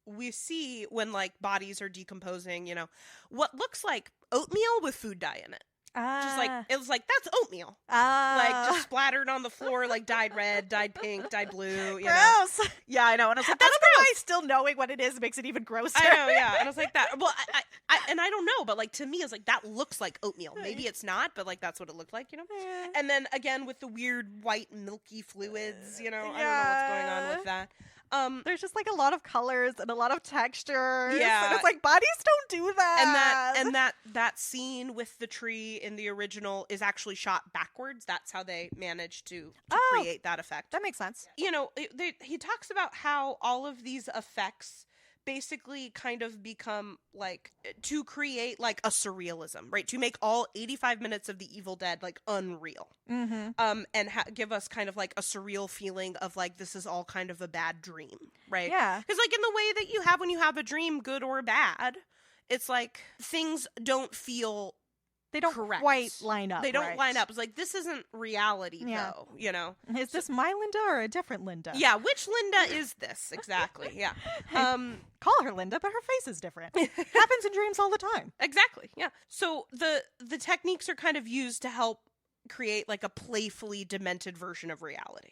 we see when like bodies are decomposing, what looks like oatmeal with food dye in it. Just like, it was like, that's oatmeal. Like, just splattered on the floor, like, dyed red, dyed pink, dyed blue, Gross. Yeah, I know. And I was like, that's that's gross. gross. Why still knowing what it is makes it even grosser. I know, yeah. And I was like, that. Well, I don't know, but, like, to me, it's like, that looks like oatmeal. Maybe it's not, but, like, that's what it looked like, And then, again, with the weird white milky fluids, I don't know what's going on with that. There's just like a lot of colors and a lot of textures. Yeah. And it's like, bodies don't do that. And that scene with the tree in the original is actually shot backwards. That's how they managed to create that effect. That makes sense. He talks about how all of these effects basically kind of become like to create like a surrealism, right? To make all 85 minutes of The Evil Dead like unreal. And give us kind of like a surreal feeling of like this is all kind of a bad dream, right? Yeah. Because like in the way that you have when you have a dream, good or bad, it's like things don't feel they don't correct. Quite line up. They don't line up. It's like, this isn't reality, though, Is this my Linda or a different Linda? Yeah, which Linda is this? Exactly, yeah. Call her Linda, but her face is different. Happens in dreams all the time. Exactly, yeah. So the techniques are kind of used to help create like a playfully demented version of reality,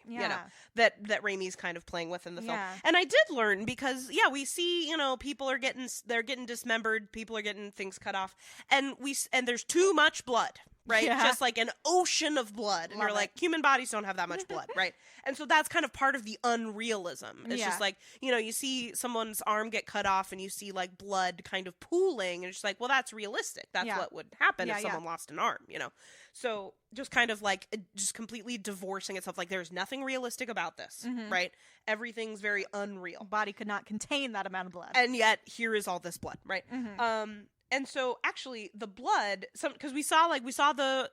that Raimi's kind of playing with in the film. And I did learn because we see, people are getting dismembered, people are getting things cut off, and there's too much blood, right? Just like an ocean of blood. And you're like, human bodies don't have that much blood, right? And so that's kind of part of the unrealism. It's just like, you see someone's arm get cut off and you see like blood kind of pooling, and it's just like, well, that's realistic. That's what would happen if someone lost an arm, So just kind of like just completely divorcing itself. Like, there's nothing realistic about this, right? Everything's very unreal. Body could not contain that amount of blood. And yet here is all this blood, right? And so actually the blood, because we saw the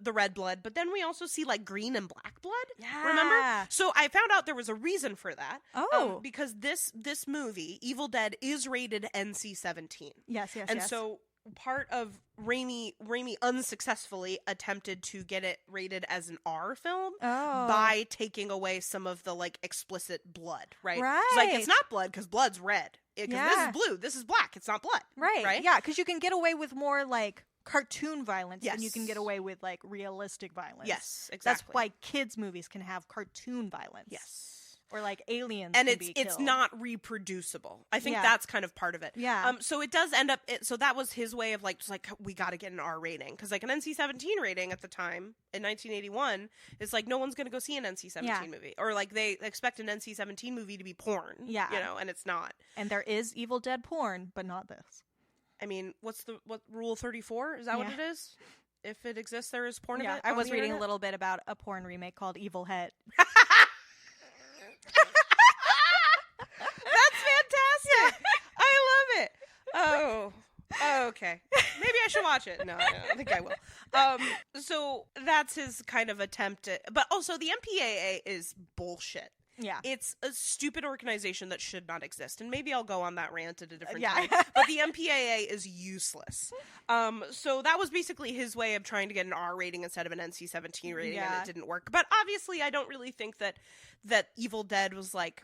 red blood, but then we also see like green and black blood. Yeah. Remember? So I found out there was a reason for that. Oh. Because this movie, Evil Dead, is rated NC-17. Yes. And so part of Raimi unsuccessfully attempted to get it rated as an R film by taking away some of the like explicit blood, right? It's like, it's not blood because blood's red. Because this is blue, this is black. It's not blood. Right? Yeah, because you can get away with more like cartoon violence than you can get away with like realistic violence. Yes, exactly. That's why kids' movies can have cartoon violence. Yes. Or like aliens, and can be it's killed. not reproducible. I think that's kind of part of it. Yeah. So it does end up. So that was his way of like, just like, we got to get an R rating, because like an NC-17 rating at the time in 1981 is like, no one's going to go see an NC-17 movie, or like they expect an NC-17 movie to be porn. Yeah. And it's not. And there is Evil Dead porn, but not this. I mean, what Rule 34? Is that what it is? If it exists, there is porn. Yeah. I was reading a little bit about a porn remake called Evil Head. That's fantastic. I love it. Oh, okay. Maybe I should watch it. No, I don't think I will. So that's his kind of attempt at, but also the MPAA is bullshit. Yeah. It's a stupid organization that should not exist. And maybe I'll go on that rant at a different Yeah. time. But the MPAA is useless. So that was basically his way of trying to get an R rating instead of an NC-17 rating, and it didn't work. But obviously, I don't really think that Evil Dead was, like,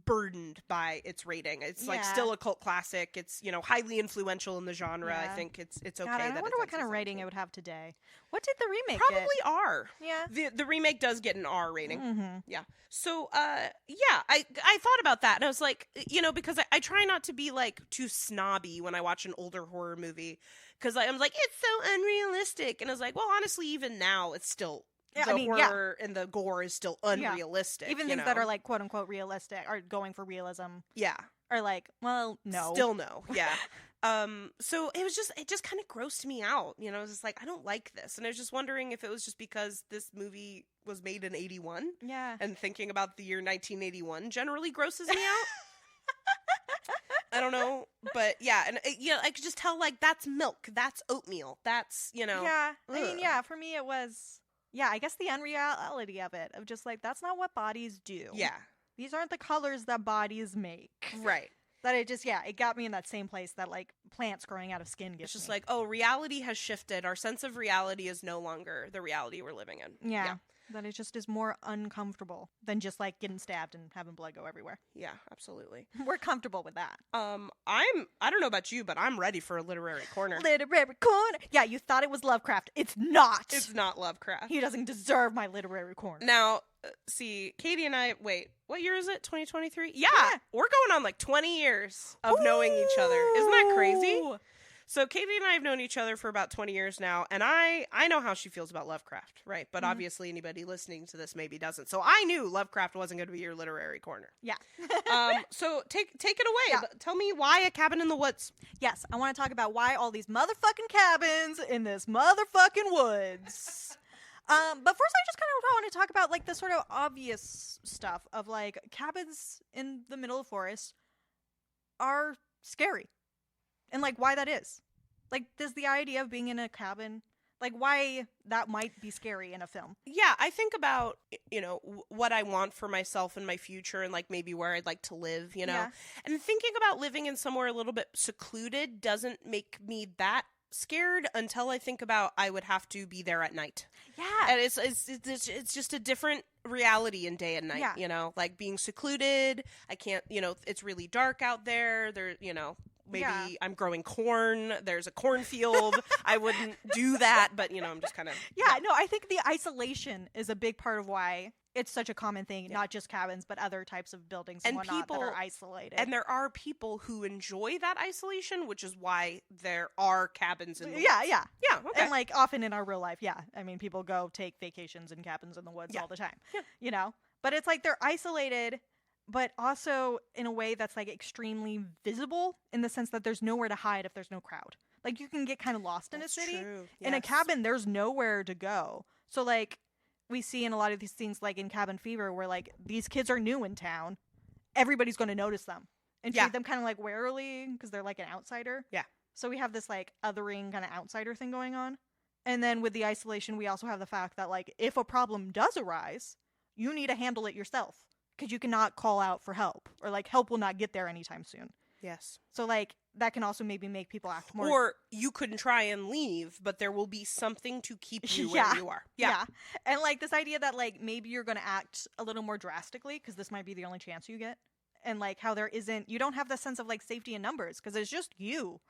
burdened by its rating. It's like still a cult classic. It's, you know, highly influential in the genre. I think it's okay. God, I that wonder it's what kind of rating it would have today. What did the remake Probably get? R. Yeah. The remake does get an R rating. Mm-hmm. Yeah. So I thought about that, and I was like, you know, because I try not to be like too snobby when I watch an older horror movie, because I'm like, it's so unrealistic, and I was like, well, honestly, even now it's still horror and the gore is still unrealistic. Even things that are like quote unquote realistic are going for realism. Yeah. Are like, well, no. Still no. Yeah. So it just kind of grossed me out. You know, I was just like, I don't like this. And I was just wondering if it was just because this movie was made in 81. Yeah. And thinking about the year 1981 generally grosses me out. I don't know. But yeah. And, I could just tell, like, that's milk. That's oatmeal. That's, you know. Yeah. I mean, for me it was, I guess the unreality of it. Of just like, that's not what bodies do. Yeah. These aren't the colors that bodies make. Right. That it just, it got me in that same place that, like, plants growing out of skin gets It's just me. like, oh, reality has shifted. Our sense of reality is no longer the reality we're living in. Yeah. That it just is more uncomfortable than just, like, getting stabbed and having blood go everywhere. Yeah, absolutely. We're comfortable with that. I don't know about you, but I'm ready for a literary corner. Literary corner. Yeah, you thought it was Lovecraft. It's not. It's not Lovecraft. He doesn't deserve my literary corner. Now, see, Katie and I, wait, what year is it? 2023? Yeah, we're going on like 20 years of knowing each other. Isn't that crazy? So Katie and I have known each other for about 20 years now, and I know how she feels about Lovecraft, right? But obviously anybody listening to this maybe doesn't. So I knew Lovecraft wasn't going to be your literary corner. Yeah. So take it away. Yeah. Tell me why A Cabin in the Woods. Yes, I want to talk about why all these motherfucking cabins in this motherfucking woods. But first I just kind of want to talk about, like, the sort of obvious stuff of, like, cabins in the middle of forest are scary. And, like, why that is. Like, does the idea of being in a cabin, like, why that might be scary in a film? Yeah, I think about, you know, what I want for myself in my future and, like, maybe where I'd like to live, you know? Yeah. And thinking about living in somewhere a little bit secluded doesn't make me that scared until I think about I would have to be there at night. Yeah. And it's just a different reality in day and night, you know? Like, being secluded, I can't, you know, it's really dark out there, you know... Maybe I'm growing corn. There's a cornfield. I wouldn't do that, but, you know, I'm just kind of... Yeah, no, I think the isolation is a big part of why it's such a common thing, not just cabins, but other types of buildings and whatnot that are isolated. And there are people who enjoy that isolation, which is why there are cabins in the woods. Yeah, okay. And, like, often in our real life, I mean, people go take vacations in cabins in the woods all the time, you know? But it's like they're isolated... but also in a way that's, like, extremely visible in the sense that there's nowhere to hide if there's no crowd. Like, you can get kind of lost in a city. True. In a cabin, there's nowhere to go. So, like, we see in a lot of these scenes, like in Cabin Fever, where, like, these kids are new in town. Everybody's going to notice them and treat them kind of, like, warily because they're, like, an outsider. Yeah. So we have this, like, othering kind of outsider thing going on. And then with the isolation, we also have the fact that, like, if a problem does arise, you need to handle it yourself. Because you cannot call out for help. Or, like, help will not get there anytime soon. Yes. So, like, that can also maybe make people act more... Or you could try and leave, but there will be something to keep you where you are. Yeah. And, like, this idea that, like, maybe you're going to act a little more drastically, because this might be the only chance you get. And, like, how there isn't... You don't have the sense of, like, safety in numbers, because it's just you.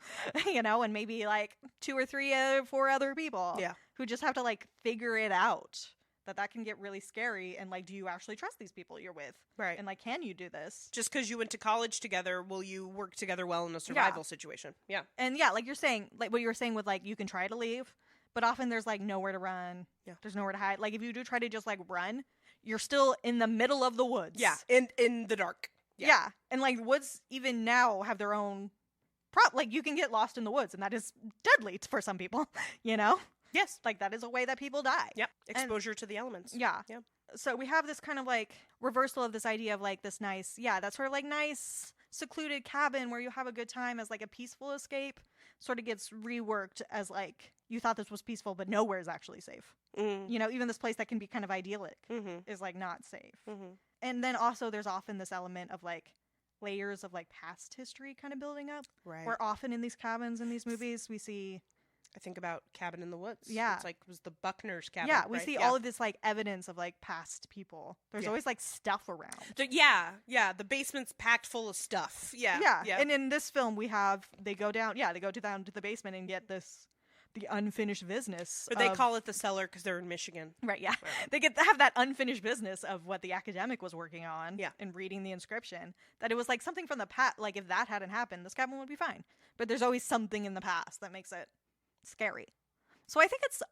You know? And maybe, like, 2 or 3 or 4 other people. Yeah. Who just have to, like, figure it out. That can get really scary, and, like, do you actually trust these people you're with? Right. And, like, can you do this? Just because you went to college together, will you work together well in a survival situation? Yeah. And, like you're saying, like, what you were saying with, like, you can try to leave, but often there's, like, nowhere to run. Yeah. There's nowhere to hide. Like, if you do try to just, like, run, you're still in the middle of the woods. Yeah, in the dark. Yeah. And, like, woods even now have their own... like, you can get lost in the woods, and that is deadly for some people, you know? Yes. Like, that is a way that people die. Yep. Exposure to the elements. Yeah. So we have this kind of, like, reversal of this idea of, like, this nice, that sort of, like, nice secluded cabin where you have a good time as, like, a peaceful escape sort of gets reworked as, like, you thought this was peaceful, but nowhere is actually safe. You know, even this place that can be kind of idyllic is, like, not safe. and then also there's often this element of like layers of like past history kind of building up. Right. Where often in these cabins in these movies we see. I think about Cabin in the Woods. Yeah. It's like, it was the Buckner's cabin. Yeah, we right? see all of this like evidence of like past people. There's always like stuff around. Yeah. The basement's packed full of stuff. Yeah. And in this film we have they go down to the basement and get the unfinished business. Or they call it the cellar because they're in Michigan. Right, yeah. They get to have that unfinished business of what the academic was working on and reading the inscription. That it was like something from the past, like if that hadn't happened, this cabin would be fine. But there's always something in the past that makes it scary. So I think it's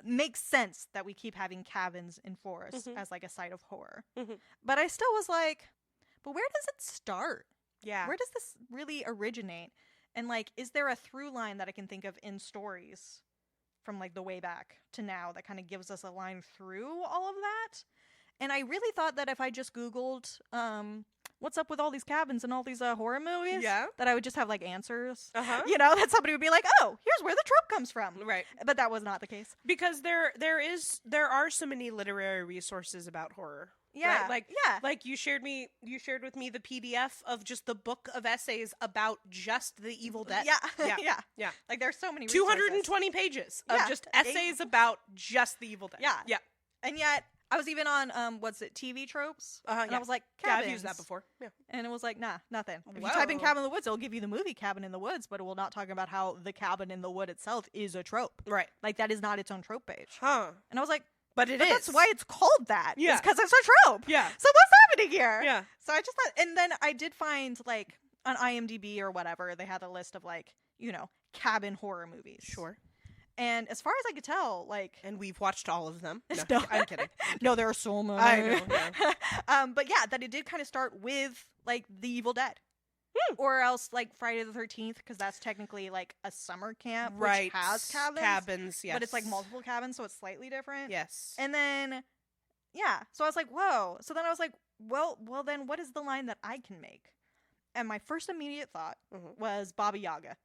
makes sense that we keep having cabins in forests as like a site of horror. But I still was like, but where does it start? Yeah. Where does this really originate? And like, is there a through line that I can think of in stories from like the way back to now that kind of gives us a line through all of that? And I really thought that if I just Googled what's up with all these cabins and all these horror movies, that I would just have like answers. You know, that somebody would be like, oh, here's where the trope comes from. Right. But that was not the case. Because there are so many literary resources about horror. Yeah. Right? Like you shared with me the PDF of just the book of essays about just the Evil Dead. Yeah. Like there's so many resources. 220 pages of just essays about just the Evil Dead. Yeah. And yet I was even on TV tropes, and I was like, cabins. Yeah, I've used that before. Yeah, and it was like, nah, nothing. If you type in Cabin in the Woods, it'll give you the movie Cabin in the Woods, but it will not talk about how the cabin in the wood itself is a trope. Right, like that is not its own trope page. Huh? And I was like, but it is. That's why it's called that. Yeah, because it's a trope. Yeah. So what's happening here? Yeah. So I just thought, and then I did find like on IMDb or whatever, they had a list of like cabin horror movies. Sure. And as far as I could tell, like... And we've watched all of them. No, I'm kidding. No, there are so many. I know. Yeah. But yeah, that it did kind of start with, like, The Evil Dead. Or else, like, Friday the 13th, because that's technically, like, a summer camp, which has cabins. Yes. But it's, like, multiple cabins, so it's slightly different. Yes. And then, yeah. So I was like, whoa. So then I was like, well, then what is the line that I can make? And my first immediate thought was Baba Yaga.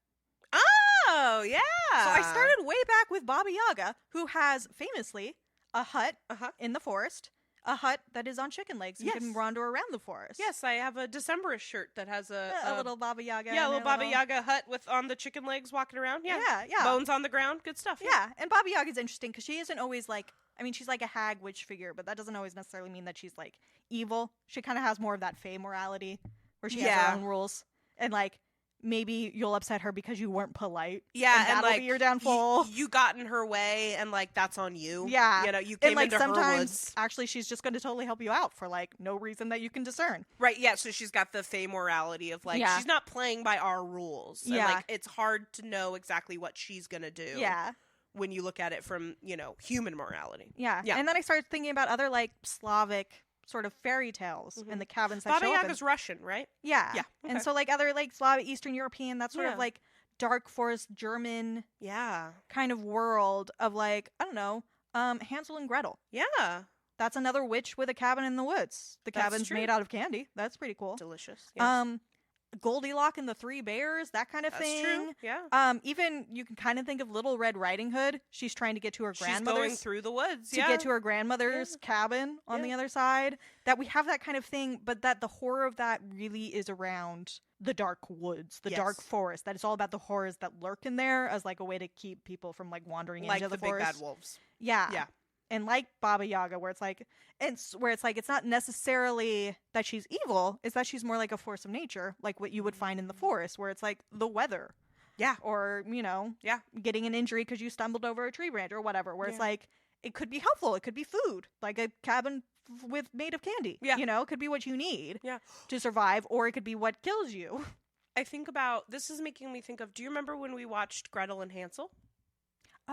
Oh, yeah. So I started way back with Baba Yaga, who has famously a hut in the forest, a hut that is on chicken legs. You can wander around the forest. Yes, I have a Decemberist shirt that has a little Baba Yaga. Yeah, a little Baba Yaga hut with on the chicken legs walking around. Yeah. Bones on the ground. Good stuff. Yeah, and Baba Yaga is interesting because she isn't always like, I mean, she's like a hag witch figure, but that doesn't always necessarily mean that she's like evil. She kind of has more of that fae morality where she has her own rules. And like, maybe you'll upset her because you weren't polite. Yeah, and that'll be your downfall. You got in her way, and like that's on you. Yeah, you came like, into her woods. Actually, she's just going to totally help you out for like no reason that you can discern. Right? Yeah. So she's got the fey morality of like she's not playing by our rules. Yeah, and, like it's hard to know exactly what she's gonna do. Yeah. When you look at it from human morality. Yeah. And then I started thinking about other like Slavic sort of fairy tales and the cabins that Baba show up. Yaga's Russian, right? Yeah. Okay. And so like other like Slavic, Eastern European, that sort of like dark forest German kind of world of like, I don't know, Hansel and Gretel. Yeah. That's another witch with a cabin in the woods. The cabin's made out of candy. That's pretty cool. Delicious. Yes. Goldilocks and the Three Bears, that kind of thing. That's true. Yeah. Even you can kind of think of Little Red Riding Hood. She's trying to get to her grandmother's. She's going through the woods to get to her grandmother's cabin on the other side. That we have that kind of thing, but that the horror of that really is around the dark woods, the dark forest. That it's all about the horrors that lurk in there as like a way to keep people from like wandering into the forest. Like the big bad wolves. Yeah. Yeah. And like Baba Yaga, where it's like, it's not necessarily that she's evil, it's that she's more like a force of nature, like what you would find in the forest, where it's like the weather. Yeah. Or, getting an injury because you stumbled over a tree branch or whatever, where it's like, it could be helpful, it could be food, like a cabin made of candy. Yeah. It could be what you need to survive, or it could be what kills you. I think about, this is making me think of, do you remember when we watched Gretel and Hansel?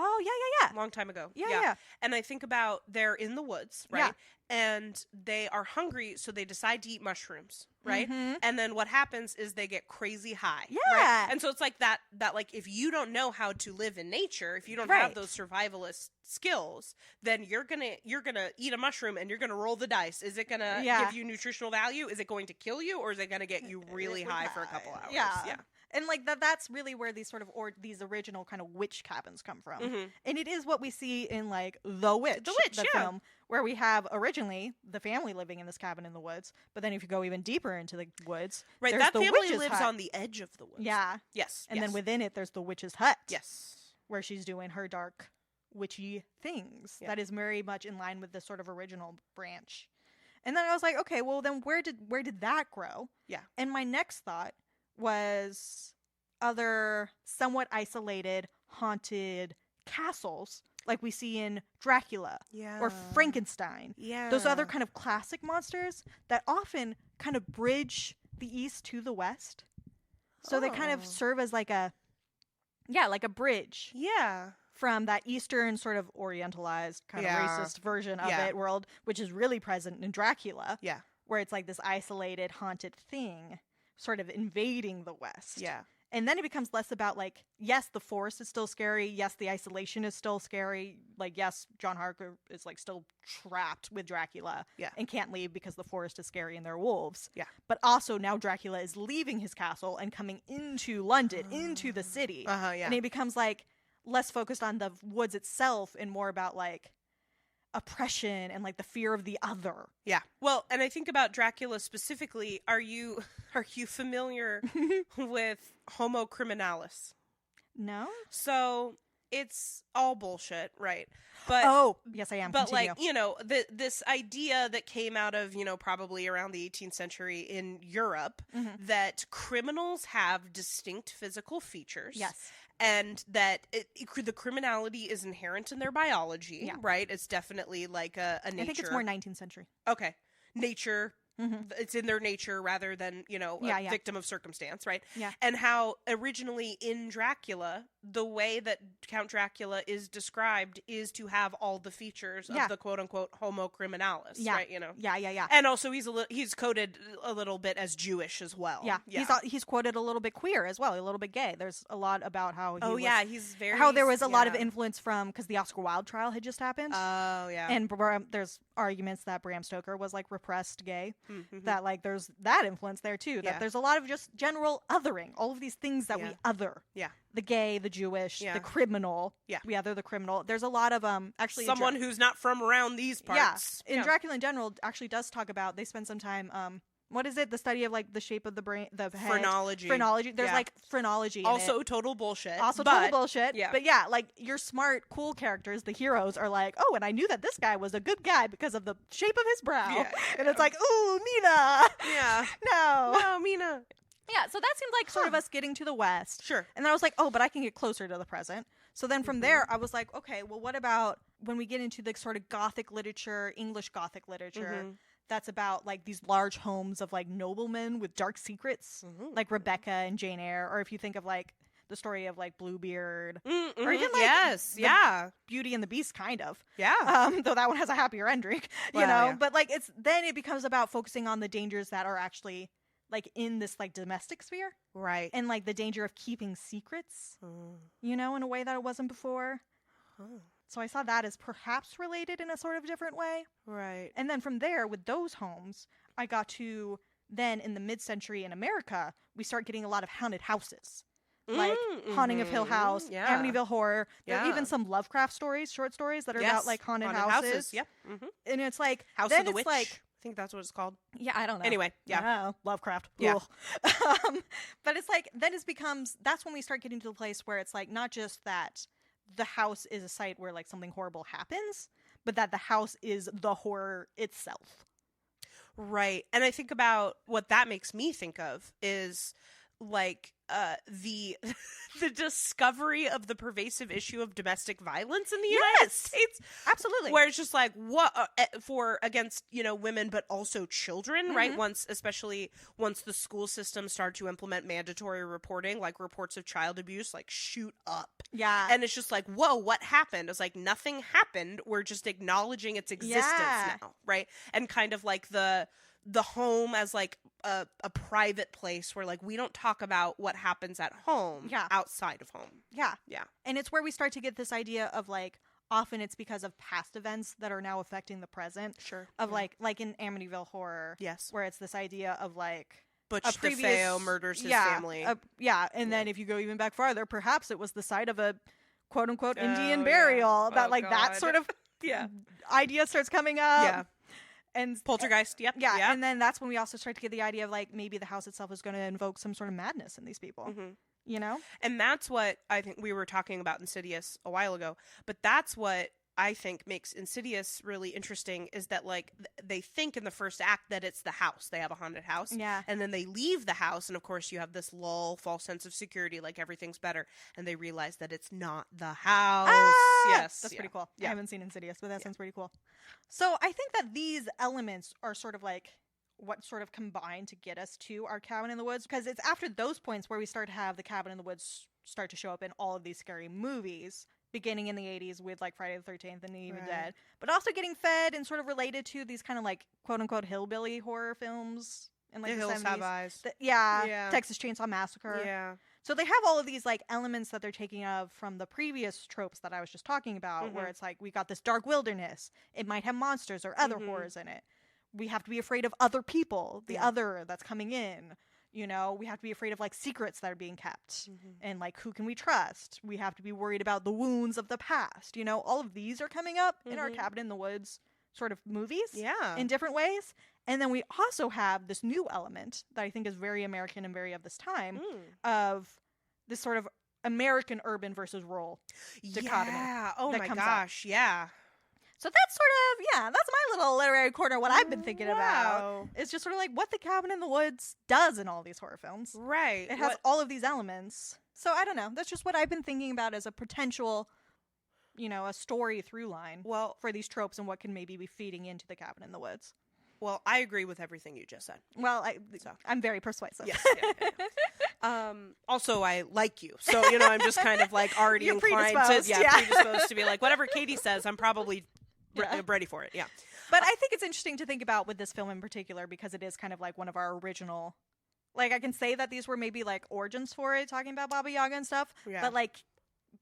Oh, yeah. Long time ago. Yeah. And I think about they're in the woods, right? Yeah. And they are hungry, so they decide to eat mushrooms, right? Mm-hmm. And then what happens is they get crazy high. Yeah. Right? And so it's like that like if you don't know how to live in nature, if you don't have those survivalist skills, then you're gonna eat a mushroom and you're gonna roll the dice. Is it gonna give you nutritional value? Is it going to kill you, or is it gonna get you really high for a couple hours? Yeah. And like that's really where these sort of these original kind of witch cabins come from. Mm-hmm. And it is what we see in like The Witch, the film, where we have originally the family living in this cabin in the woods, but then if you go even deeper into the woods, right, there's that the family witch's lives hut. on the edge of the woods. Yeah. Yes. And yes. then within it, there's the witch's hut. Yes. Where she's doing her dark, witchy things. Yeah. That is very much in line with the sort of original branch. And then I was like, okay, well then where did that grow? Yeah. And my next thought was other somewhat isolated, haunted castles like we see in Dracula or Frankenstein. Yeah. Those other kind of classic monsters that often kind of bridge the east to the west. So they kind of serve as like a bridge. Yeah. From that Eastern sort of orientalized kind of racist version of it world, which is really present in Dracula. Yeah. Where it's like this isolated, haunted thing sort of invading the West. Yeah. And then it becomes less about like, yes, the forest is still scary. Yes, the isolation is still scary. Like, yes, John Harker is like still trapped with Dracula and can't leave because the forest is scary and there are wolves. Yeah. But also now Dracula is leaving his castle and coming into London, into the city. Yeah. And it becomes like less focused on the woods itself and more about like oppression and like the fear of the other. Yeah. Well, and I think about Dracula specifically. Are you familiar with Homo Criminalis? No. So it's all bullshit, right? But yes, I am. But Continue. like, you know, this idea that came out of, you know, probably around the 18th century in Europe that criminals have distinct physical features. Yes. And that the criminality is inherent in their biology, right? It's definitely like a nature. I think it's more 19th century. Okay. Nature. It's in their nature rather than, you know, a victim of circumstance, right? Yeah. And how originally in Dracula, the way that Count Dracula is described is to have all the features of the quote-unquote Homo Criminalis, right? You know? Yeah. And also he's coded a little bit as Jewish as well. Yeah. He's quoted a little bit queer as well, a little bit gay. There's a lot about how he's very... How there was a lot of influence from... Because the Oscar Wilde trial had just happened. Oh, yeah. And there's arguments that Bram Stoker was like repressed gay. That like there's that influence there too. That there's a lot of just general othering. All of these things that we other. Yeah. The gay, the Jewish, the criminal. Yeah. We other the criminal. There's a lot of actually someone who's not from around these parts. Yeah. In Dracula in general actually does talk about, they spend some time what is it? The study of like the shape of the brain, the head. Phrenology. There's like phrenology. Also total bullshit. Total bullshit. Yeah. But yeah, like your smart, cool characters, the heroes are like, oh, and I knew that this guy was a good guy because of the shape of his brow. Yeah. And it's like, ooh, Mina. Yeah. No, Mina. Yeah, so that seemed like sort of us getting to the West. Sure. And then I was like, oh, but I can get closer to the present. So then from there, I was like, okay, well, what about when we get into the sort of Gothic literature, English Gothic literature, that's about like these large homes of like noblemen with dark secrets, like Rebecca and Jane Eyre, or if you think of like the story of like Bluebeard, or even like Beauty and the Beast, kind of. Yeah. Though that one has a happier ending, you know. But like then it becomes about focusing on the dangers that are actually like in this like domestic sphere, right? And like the danger of keeping secrets, you know, in a way that it wasn't before. So I saw that as perhaps related in a sort of different way. Right. And then from there, with those homes, I got to then in the mid-century in America, we start getting a lot of haunted houses. Like Haunting of Hill House, Amityville Horror. There are even some Lovecraft stories, short stories that are about like haunted houses. Yep. And it's like House of the Witch. Like, I think that's what it's called. Yeah, I don't know. Anyway, Lovecraft. Yeah. But it's like, then it becomes, that's when we start getting to the place where it's like, not just that the house is a site where like something horrible happens, but that the house is the horror itself. Right. And I think about what that makes me think of is like the discovery of the pervasive issue of domestic violence in the United States. Absolutely. Where it's just like what for against, you know, women but also children, right? Especially once the school system started to implement mandatory reporting, like reports of child abuse like shoot up. Yeah. And it's just like, whoa, what happened? It's like nothing happened. We're just acknowledging its existence now, right? And kind of like the home as like a private place where like we don't talk about what happens at home outside of home. Yeah. Yeah. And it's where we start to get this idea of like often it's because of past events that are now affecting the present. Sure. Of like in Amityville Horror. Yes. Where it's this idea of like Butch DeFeo murders his family. And then if you go even back farther, perhaps it was the site of a quote unquote Indian burial. That that sort of idea starts coming up. Yeah. And Poltergeist, yep. Yeah, and then that's when we also start to get the idea of, like, maybe the house itself is going to invoke some sort of madness in these people. You know? And that's what I think we were talking about Insidious a while ago. But that's what I think makes Insidious really interesting, is that, like, they think in the first act that it's the house. They have a haunted house. Yeah. And then they leave the house, and of course you have this lull, false sense of security, like everything's better. And they realize that it's not the house. Yes. That's pretty cool. Yeah. I haven't seen Insidious, but that sounds pretty cool. So I think that these elements are sort of like what sort of combine to get us to our cabin in the woods, because it's after those points where we start to have the cabin in the woods start to show up in all of these scary movies, beginning in the 80s with, like, Friday the 13th and Evil Dead, but also getting fed and sort of related to these kind of, like, quote-unquote hillbilly horror films in, like, the Hills 70s. Have Eyes. Yeah, Texas Chainsaw Massacre. Yeah. So they have all of these, like, elements that they're taking of from the previous tropes that I was just talking about, where it's like, we got this dark wilderness. It might have monsters or other horrors in it. We have to be afraid of other people, the other that's coming in. You know, we have to be afraid of, like, secrets that are being kept. And, like, who can we trust? We have to be worried about the wounds of the past. You know, all of these are coming up in our Cabin in the Woods sort of movies. Yeah. In different ways. And then we also have this new element that I think is very American and very of this time of this sort of American urban versus rural dichotomy. Yeah. Oh my comes gosh. Yeah. So that's sort of, that's my little literary corner, what I've been thinking about. It's just sort of like what the Cabin in the Woods does in all these horror films. Right. It has all of these elements. So I don't know. That's just what I've been thinking about as a potential, you know, a story through line for these tropes and what can maybe be feeding into the Cabin in the Woods. Well, I agree with everything you just said. Well, I'm very persuasive. Yes. Also, I like you. So, you know, I'm just kind of like already You're inclined predisposed to be like, whatever Katie says, I'm probably ready for it. Yeah. But I think it's interesting to think about with this film in particular, because it is kind of like one of our original, like, I can say that these were maybe like origins for it, talking about Baba Yaga and stuff. Yeah. But like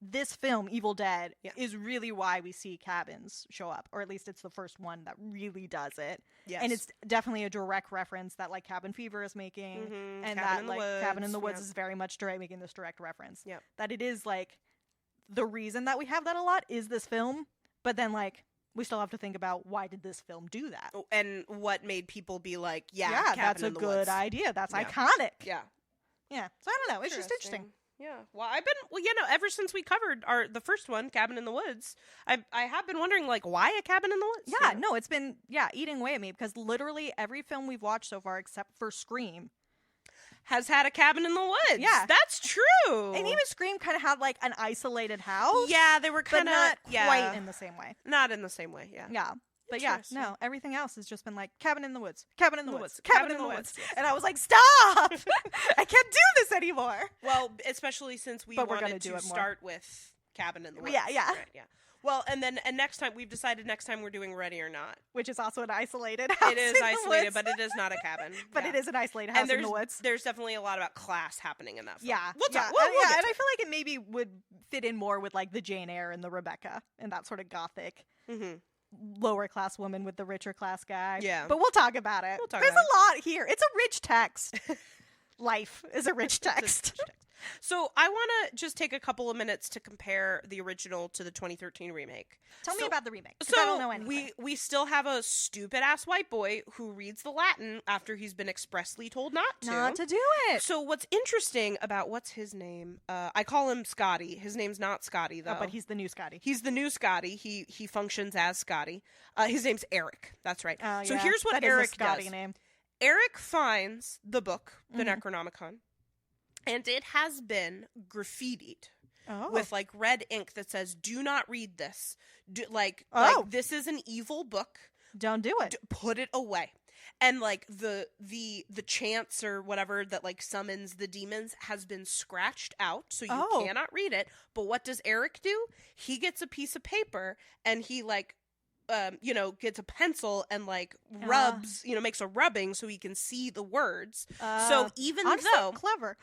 this film, Evil Dead, is really why we see cabins show up, or at least it's the first one that really does it. Yes. And it's definitely a direct reference that, like, Cabin Fever is making, and Cabin in the Woods is very much making this direct reference. Yeah. That it is, like, the reason that we have that a lot is this film, but then, like, we still have to think about why did this film do that? And what made people be like, that's a good idea. That's iconic. Yeah. Yeah. So I don't know. It's just interesting. Yeah. Well, ever since we covered the first one, Cabin in the Woods, I have been wondering, like, why a cabin in the woods? Yeah, no, it's been, eating away at me, because literally every film we've watched so far, except for Scream, has had a cabin in the woods. Yeah. That's true. And even Scream kind of had, like, an isolated house. Yeah, they were kind of... not quite in the same way. Not in the same way, yeah. Yeah. But no, everything else has just been like, cabin in the woods, cabin in the woods, cabin in the woods. Yes. And I was like, stop! I can't do this anymore. Well, especially since we wanted to start with Cabin in the Woods. Yeah. Right, yeah. Well, and next time, we've decided we're doing Ready or Not. Which is also an isolated house. It is isolated, but it is not a cabin. But it is an isolated house in the woods. There's definitely a lot about class happening in that film. Yeah. We'll talk. And I feel like it maybe would fit in more with, like, the Jane Eyre and the Rebecca and that sort of gothic. Lower class woman with the richer class guy. Yeah. But we'll talk about it. There's a lot here. It's a rich text. Life is a rich text. So I want to just take a couple of minutes to compare the original to the 2013 remake. Tell me about the remake. So I don't know anything. We still have a stupid ass white boy who reads the Latin after he's been expressly told not to do it. So what's interesting about what's his name? I call him Scotty. His name's not Scotty though. But he's the new Scotty. He's the new Scotty. He functions as Scotty. His name's Eric. That's right. So here's what Eric does. Name. Eric finds the book, the Necronomicon. And it has been graffitied with, like, red ink that says, do not read this. Like, this is an evil book. Don't do it. Put it away. And, like, the chants or whatever that, like, summons the demons has been scratched out, so you cannot read it. But what does Eric do? He gets a piece of paper, and he, like, gets a pencil and, like, rubs, makes a rubbing so he can see the words. So even honestly, though... Clever.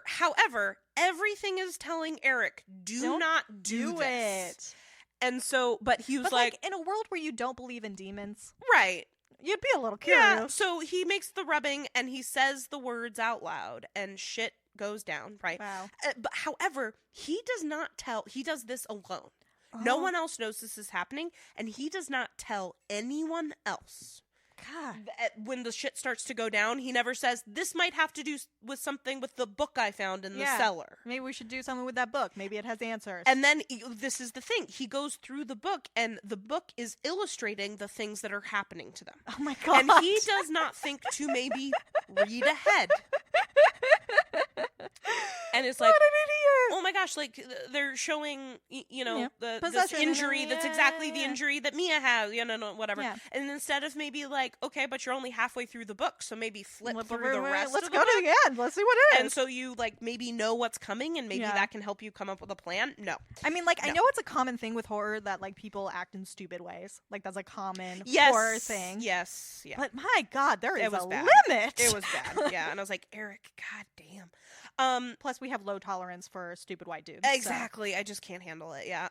However, everything is telling Eric, don't not do this. And so, but he was like... in a world where you don't believe in demons... Right. You'd be a little curious. Yeah, so he makes the rubbing and he says the words out loud and shit goes down, right? Wow. But however, he does not tell... He does this alone. No one else knows this is happening, and he does not tell anyone else. God. When the shit starts to go down, he never says, this might have to do with something with the book I found in the cellar. Maybe we should do something with that book. Maybe it has answers. And then, this is the thing. He goes through the book, and the book is illustrating the things that are happening to them. Oh my God. And he does not think to maybe read ahead. And it's like, what an idiot. oh my gosh, like, they're showing, this Possession injury that's exactly the injury that Mia has, whatever. Yeah. And instead of maybe like, okay, but you're only halfway through the book, so maybe flip through the rest Let's of the go book. to the end. Let's see what it is. And so you, like, maybe know what's coming, and maybe that can help you come up with a plan. No. I mean, like, I know it's a common thing with horror that, like, people act in stupid ways. Like, that's a common horror thing. Yes. Yeah. But my God, there is a bad. limit. It was bad. Yeah. And I was like, Eric, god damn. Plus, we have low tolerance for stupid white dudes. Exactly. So. I just can't handle it. Yeah.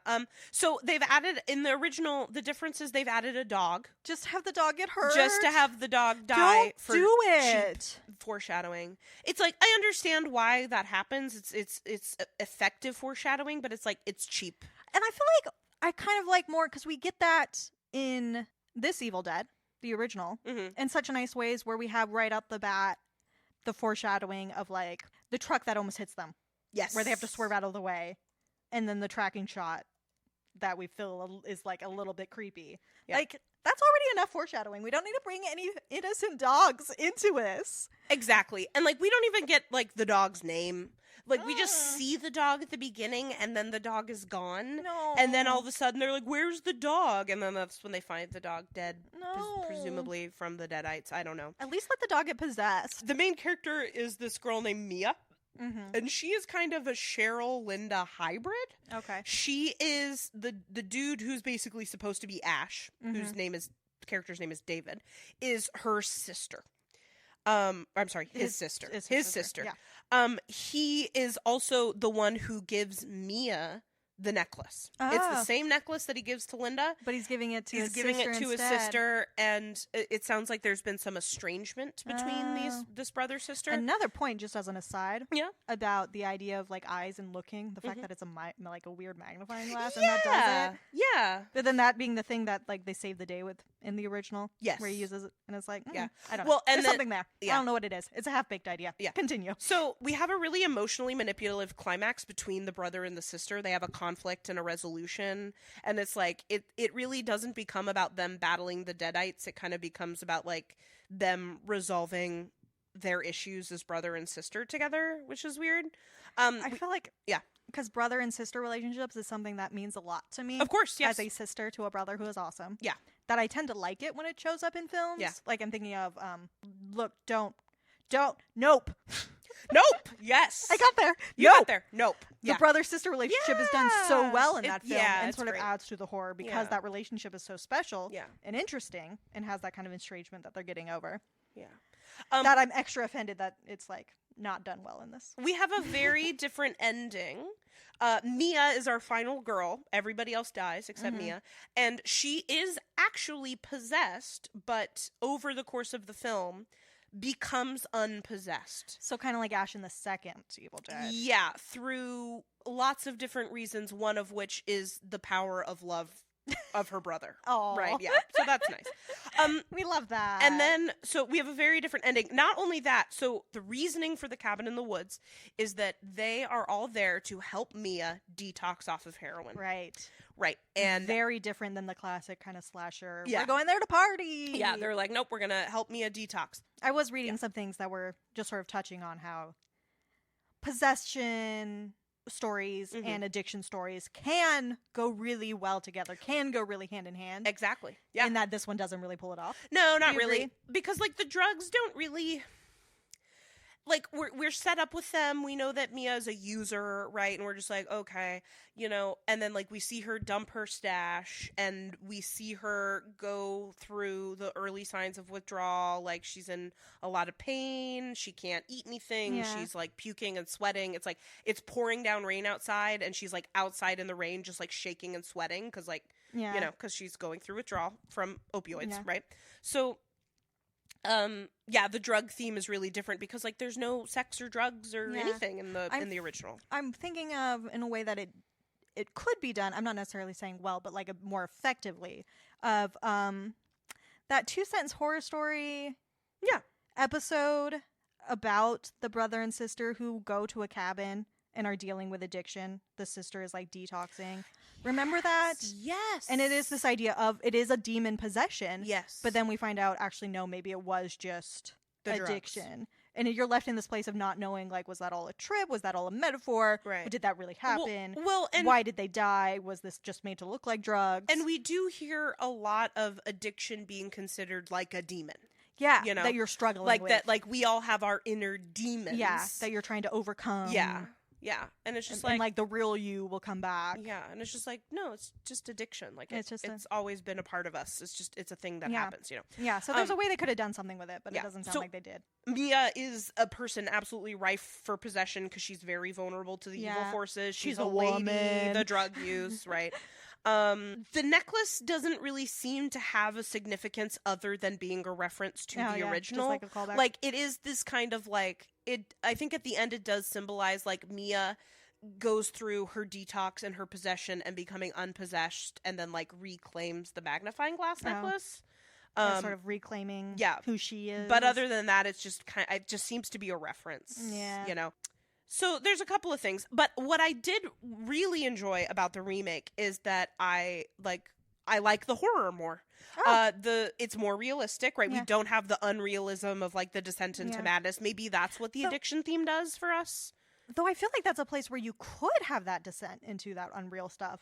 So they've added, in the original, the difference is they've added a dog. Just have the dog get hurt. Just to have the dog die. Don't do it. Foreshadowing. It's like, I understand why that happens. It's effective foreshadowing, but it's like, it's cheap. And I feel like I kind of like more, because we get that in this Evil Dead, the original, in such a nice ways, where we have right out the bat the foreshadowing of, like, the truck that almost hits them. Yes. Where they have to swerve out of the way. And then the tracking shot that we feel is, like, a little bit creepy. Yeah. Like, that's already enough foreshadowing. We don't need to bring any innocent dogs into this. Exactly. And, like, we don't even get, like, the dog's name. Like, we just see the dog at the beginning, and then the dog is gone. No. And then all of a sudden, they're like, where's the dog? And then that's when they find the dog dead. No. Presumably from the Deadites. I don't know. At least let the dog get possessed. The main character is this girl named Mia. And she is kind of a Cheryl Linda hybrid. Okay. She is the dude who's basically supposed to be Ash, whose character's name is David, is her sister. I'm sorry, his sister. His sister. Yeah. He is also the one who gives Mia the necklace. It's the same necklace that he gives to Linda, but he's giving it to his sister, and it sounds like there's been some estrangement between this brother sister. Another point, just as an aside, yeah, about the idea of, like, eyes and looking, the fact that it's like a weird magnifying glass, and that does it. Yeah, but then that being the thing that, like, they save the day with in the original, yes, where he uses it, and it's like, yeah, I don't know. And there's something there. I don't know what it is. It's a half-baked idea. Yeah, continue. So we have a really emotionally manipulative climax between the brother and the sister. They have a conflict and a resolution, and it's like it really doesn't become about them battling the Deadites. It kind of becomes about, like, them resolving their issues as brother and sister together, which is weird. I feel like because brother and sister relationships is something that means a lot to me. Of course, yes. As a sister to a brother who is awesome. Yeah. That I tend to like it when it shows up in films. Yeah. Like, I'm thinking of nope. Nope. Yes. I got there. You got there. Nope. The brother-sister relationship is done so well in that film, and sort of great. adds to the horror because that relationship is so special and interesting and has that kind of estrangement that they're getting over. Yeah. That I'm extra offended that it's, like, not done well in this. We have a very different ending. Mia is our final girl. Everybody else dies except Mia. And she is actually possessed, but over the course of the film becomes unpossessed. So kind of like Ash in the second Evil Dead. Yeah, through lots of different reasons, one of which is the power of love of her brother. Oh. Right, yeah. So that's nice. We love that. And then, so we have a very different ending. Not only that, so the reasoning for the cabin in the woods is that they are all there to help Mia detox off of heroin. Right. Right. And very different than the classic kind of slasher. Yeah. We're going there to party. Yeah, they're like, nope, we're going to help Mia detox. I was reading some things that were just sort of touching on how possession stories and addiction stories can go really well together, can go really hand in hand. Exactly. Yeah. And that this one doesn't really pull it off. No, not really. Because, like, the drugs don't really... Like, we're set up with them. We know that Mia is a user, right? And we're just like, okay, you know. And then, like, we see her dump her stash, and we see her go through the early signs of withdrawal. Like, she's in a lot of pain. She can't eat anything. Yeah. She's, like, puking and sweating. It's like, it's pouring down rain outside, and she's, like, outside in the rain just, like, shaking and sweating because, like, you know, because she's going through withdrawal from opioids, right? So... yeah, the drug theme is really different because, like, there's no sex or drugs or anything in the original. I'm thinking of in a way that it could be done. I'm not necessarily saying well, but like more effectively of that 2-sentence horror story episode about the brother and sister who go to a cabin and are dealing with addiction. The sister is like detoxing. Remember that? Yes. And it is this idea of it is a demon possession. Yes. But then we find out actually no, maybe it was just the addiction. Drugs. And you're left in this place of not knowing, like, was that all a trip? Was that all a metaphor? Right. Did that really happen? Well, and why did they die? Was this just made to look like drugs? And we do hear a lot of addiction being considered like a demon. Yeah, you know, that you're struggling like with. that. Like we all have our inner demons. Yeah, that you're trying to overcome. Yeah, and it's just and like the real you will come back. Yeah, and it's just like no, it's just addiction. Like it's always been a part of us. It's a thing that happens. You know. Yeah. So there's a way they could have done something with it, but it doesn't sound like they did. Mia is a person absolutely rife for possession because she's very vulnerable to the evil forces. She's a lady, woman. The drug use, right? The necklace doesn't really seem to have a significance other than being a reference to the original. Just like a callback. Like it is this kind of like it. I think at the end it does symbolize like Mia goes through her detox and her possession and becoming unpossessed, and then like reclaims the magnifying glass necklace. Sort of reclaiming who she is. But other than that, it's just it just seems to be a reference. Yeah, you know. So there's a couple of things, but what I did really enjoy about the remake is that I like the horror more. It's more realistic, right? We don't have the unrealism of like the descent into madness. Maybe that's what the addiction theme does for us. Though I feel like that's a place where you could have that descent into that unreal stuff.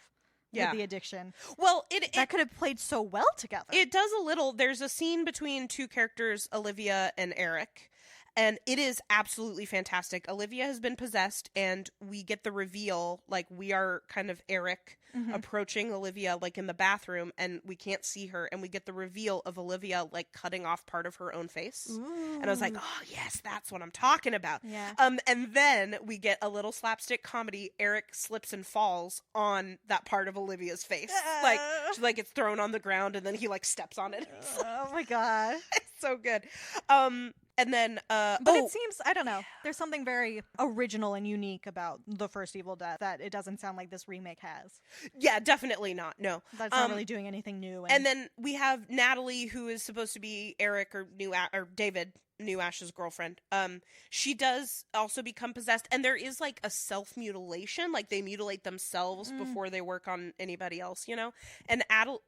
With the addiction. Well, that could have played so well together. It does a little. There's a scene between two characters, Olivia and Eric. And it is absolutely fantastic. Olivia has been possessed, and we get the reveal, like, we are kind of Eric approaching Olivia, like, in the bathroom, and we can't see her, and we get the reveal of Olivia, like, cutting off part of her own face. Ooh. And I was like, oh, yes, that's what I'm talking about. Yeah. And then we get a little slapstick comedy. Eric slips and falls on that part of Olivia's face. Like, it's thrown on the ground, and then he, like, steps on it. Oh, my God. It's so good. And then, but it seems, I don't know, there's something very original and unique about the first Evil Dead that it doesn't sound like this remake has. Yeah, definitely not. No. That's not really doing anything new. And then we have Natalie, who is supposed to be Eric or David, New Ash's girlfriend. She does also become possessed, and there is like a self-mutilation, like they mutilate themselves before they work on anybody else, you know? And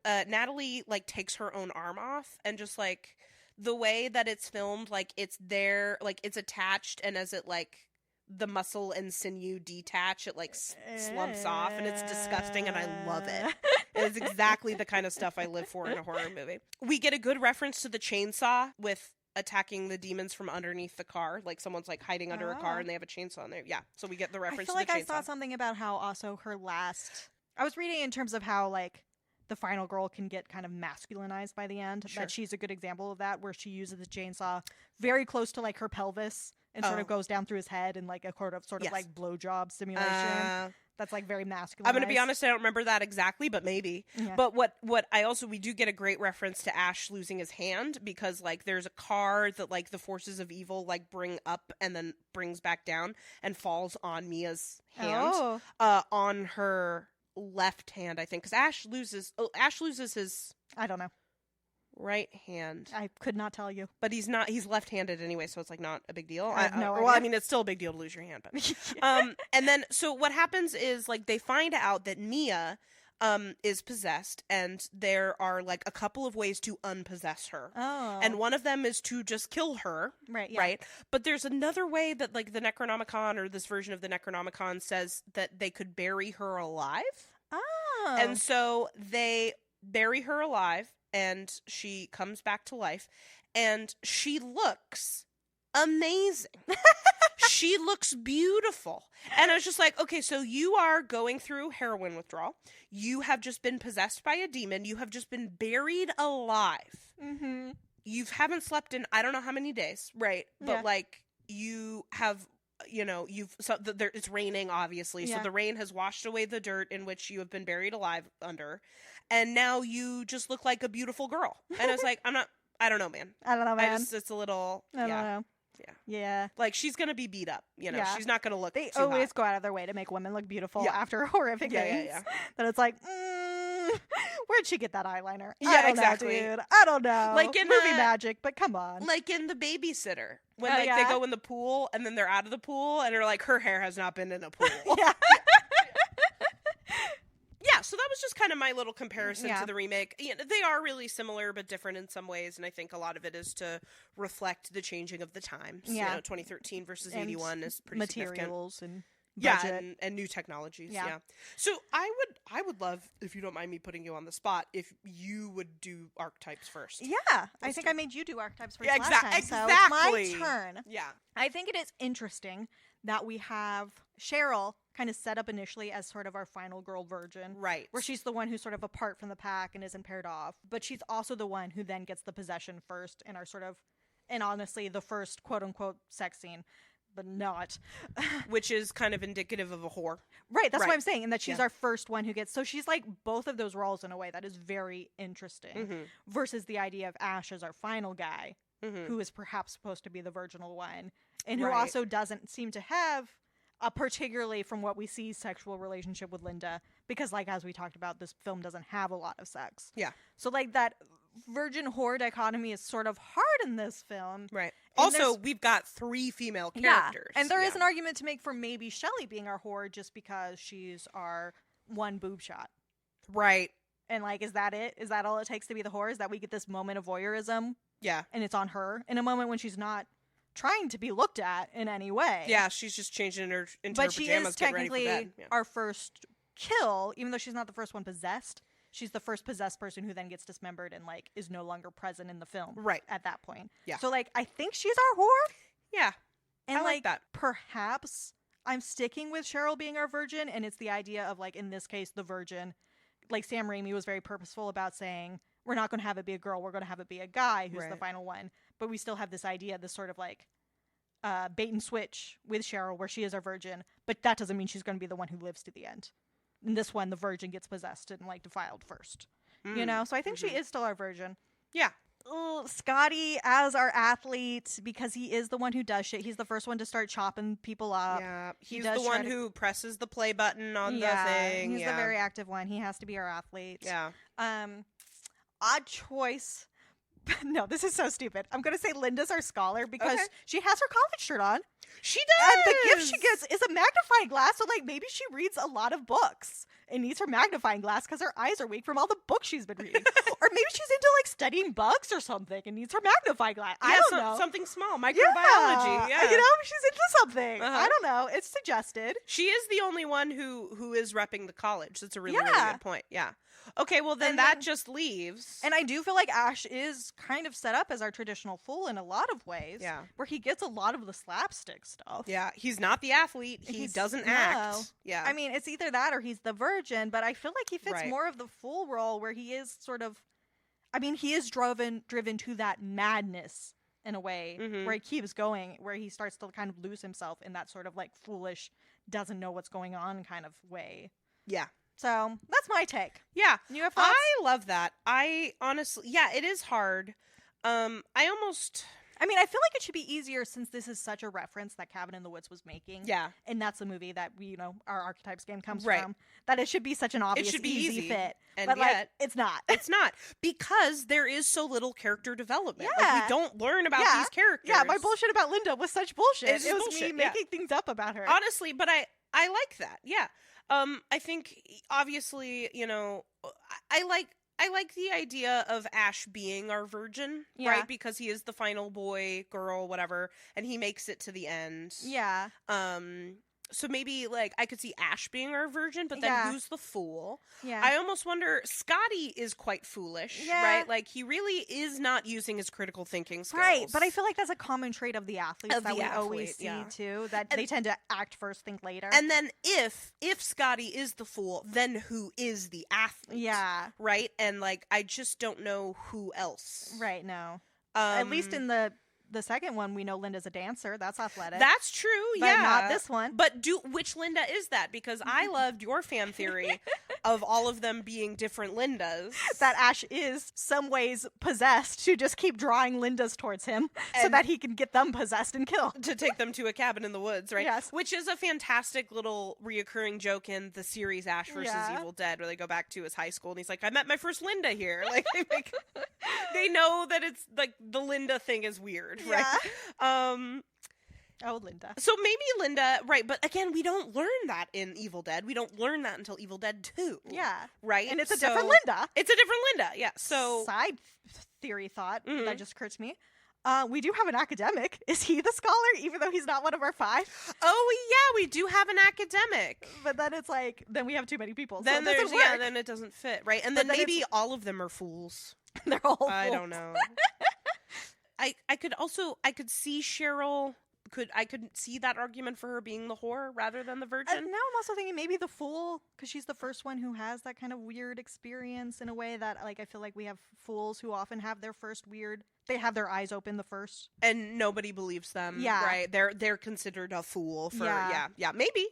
Natalie like takes her own arm off, and just like the way that it's filmed, like it's there, like it's attached, and as it like the muscle and sinew detach, it like slumps off, and it's disgusting, and I love it. It is exactly the kind of stuff I live for in a horror movie. We get a good reference to the chainsaw with attacking the demons from underneath the car, like someone's like hiding under a car and they have a chainsaw in there. Yeah, so we get the reference to the chainsaw. I saw something about how also her last, I was reading in terms of how like the final girl can get kind of masculinized by the end. Sure. That she's a good example of that, where she uses the chainsaw very close to like her pelvis and sort of goes down through his head in like a sort of like blowjob simulation. That's like very masculine. I'm going to be honest, I don't remember that exactly, but maybe. Yeah. But what we do get a great reference to Ash losing his hand, because like there's a car that like the forces of evil like bring up and then brings back down and falls on Mia's hand, on her left hand, I think, because Ash loses his, I don't know, right hand. I could not tell you, but he's left-handed anyway, so it's like not a big deal. I have no idea. Well, I mean, it's still a big deal to lose your hand, but and then so what happens is like they find out that Mia is possessed, and there are like a couple of ways to unpossess her. And one of them is to just kill her. Right. Yeah. Right. But there's another way that like the Necronomicon, or this version of the Necronomicon, says that they could bury her alive. And so they bury her alive, and she comes back to life, and she looks amazing. She looks beautiful. And I was just like, okay, so you are going through heroin withdrawal. You have just been possessed by a demon. You have just been buried alive. Mm-hmm. You haven't slept in I don't know how many days, right? But like you have, you know, it's raining, obviously. So the rain has washed away the dirt in which you have been buried alive under. And now you just look like a beautiful girl. And I was like, I don't know, man. I don't know, man. It's a little, I don't know. Yeah. Like, she's gonna be beat up, you know. Yeah. She's not gonna look They too always hot. go out of their way to make women look beautiful after horrific things. That it's like, where'd she get that eyeliner? Yeah, I don't exactly. know, dude. I don't know. Like in movie magic, but come on. Like in The Babysitter, when they go in the pool and then they're out of the pool and they're like, her hair has not been in a pool. Yeah. Yeah, so that was just kind of my little comparison to the remake. You know, they are really similar but different in some ways, and I think a lot of it is to reflect the changing of the times. Yeah. You know, 2013 versus 81 is pretty materials significant. and budget. and new technologies. Yeah. So I would love, if you don't mind me putting you on the spot, if you would do archetypes first. Yeah, I think I made you do archetypes first last time, exactly. so it's my turn. Yeah. I think it is interesting that we have Cheryl kind of set up initially as sort of our final girl virgin. Right. Where she's the one who's sort of apart from the pack and isn't paired off. But she's also the one who then gets the possession first and and honestly, the first quote-unquote sex scene. But not. Which is kind of indicative of a whore. Right, that's what I'm saying. And that she's our first one who gets... So she's like both of those roles in a way that is very interesting. Versus the idea of Ash as our final guy, who is perhaps supposed to be the virginal one. And who also doesn't seem to have a particularly, from what we see, sexual relationship with Linda. Because like, as we talked about, this film doesn't have a lot of sex. Yeah. So like that virgin whore dichotomy is sort of hard in this film. Right. And also, we've got 3 female characters. And there is an argument to make for maybe Shelley being our whore just because she's our one boob shot. Right. And like, is that it? Is that all it takes to be the whore? Is that we get this moment of voyeurism? Yeah. And it's on her in a moment when she's not trying to be looked at in any way. Yeah, she's just changing into her pajamas, but she is technically yeah. our first kill, even though she's not the first one possessed. She's the first possessed person who then gets dismembered and like is no longer present in the film. Right. At that point. Yeah. So like, I think she's our whore. Yeah. And I like that. Perhaps I'm sticking with Cheryl being our virgin, and it's the idea of like, in this case, the virgin. Like Sam Raimi was very purposeful about saying, we're not going to have it be a girl, we're going to have it be a guy who's the final one. But we still have this idea, this sort of like bait and switch with Cheryl where she is our virgin, but that doesn't mean she's going to be the one who lives to the end. In this one, the virgin gets possessed and like defiled first. You know? So I think she is still our virgin. Yeah. Scotty as our athlete, because he is the one who does shit. He's the first one to start chopping people up. Yeah, he's the one who presses the play button on the thing. He's the very active one. He has to be our athlete. Yeah. Odd choice. No, this is so stupid. I'm going to say Linda's our scholar because she has her college shirt on. She does! And the gift she gets is a magnifying glass, so like maybe she reads a lot of books and needs her magnifying glass because her eyes are weak from all the books she's been reading. Or maybe she's into like studying bugs or something and needs her magnifying glass. I don't know. Something small. Microbiology. Yeah. You know, she's into something. I don't know. It's suggested. She is the only one who is repping the college. That's a really, really good point. Yeah. Okay, well then that just leaves. And I do feel like Ash is kind of set up as our traditional fool in a lot of ways. Yeah. Where he gets a lot of the slapstick stuff. Yeah, he's not the athlete. He doesn't act. Yeah. I mean, it's either that or he's the virgin, but I feel like he fits more of the fool role where he is sort of, I mean, he is driven to that madness in a way where he keeps going, where he starts to kind of lose himself in that sort of like foolish, doesn't know what's going on kind of way. Yeah. So that's my take. Yeah. You have thoughts? I love that. I honestly, it is hard. I mean, I feel like it should be easier since this is such a reference that Cabin in the Woods was making. Yeah. And that's the movie that our Archetypes game comes from. That it should be such an obvious, easy fit. And but yet, it's not. It's not. Because there is so little character development. Yeah. Like, we don't learn about these characters. Yeah, my bullshit about Linda was such bullshit. It was bullshit, me making things up about her. Honestly, but I like that. Yeah. I think, obviously, I like the idea of Ash being our virgin, right? Because he is the final boy, girl, whatever, and he makes it to the end. Yeah. So maybe, like, I could see Ash being our virgin, but then who's the fool? Yeah. I almost wonder, Scotty is quite foolish, right? Like, he really is not using his critical thinking skills. Right, but I feel like that's a common trait of the athletes that we always see, too, that they tend to act first, think later. And then if Scotty is the fool, then who is the athlete? Yeah. Right? And, like, I just don't know who else. Right, no. At least in the the second one, we know Linda's a dancer. That's athletic. That's true, but yeah. not this one. But which Linda is that? Because I loved your fan theory of all of them being different Lindas. That Ash is some ways possessed to just keep drawing Lindas towards him so that he can get them possessed and kill. To take them to a cabin in the woods, right? Yes. Which is a fantastic little reoccurring joke in the series Ash vs. Evil Dead, where they go back to his high school and he's like, I met my first Linda here. Like, they know that it's like the Linda thing is weird, right? Oh, Linda. So maybe Linda, right, but again, we don't learn that in Evil Dead. We don't learn that until Evil Dead 2. Yeah. Right? And it's a different Linda. It's a different Linda, yeah. So side theory thought that just occurred to me. We do have an academic. Is he the scholar, even though he's not one of our 5? Oh, yeah, we do have an academic. But then it's like, then we have too many people. Then so it doesn't work. then it doesn't fit, right? And then maybe all of them are fools. They're all fools. I don't know. I could see Cheryl. I could see that argument for her being the whore rather than the virgin. Now I'm also thinking maybe the fool, because she's the first one who has that kind of weird experience in a way that, like, I feel like we have fools who often have their first weird. They have their eyes open the first, and nobody believes them. Yeah, right. They're considered a fool for maybe.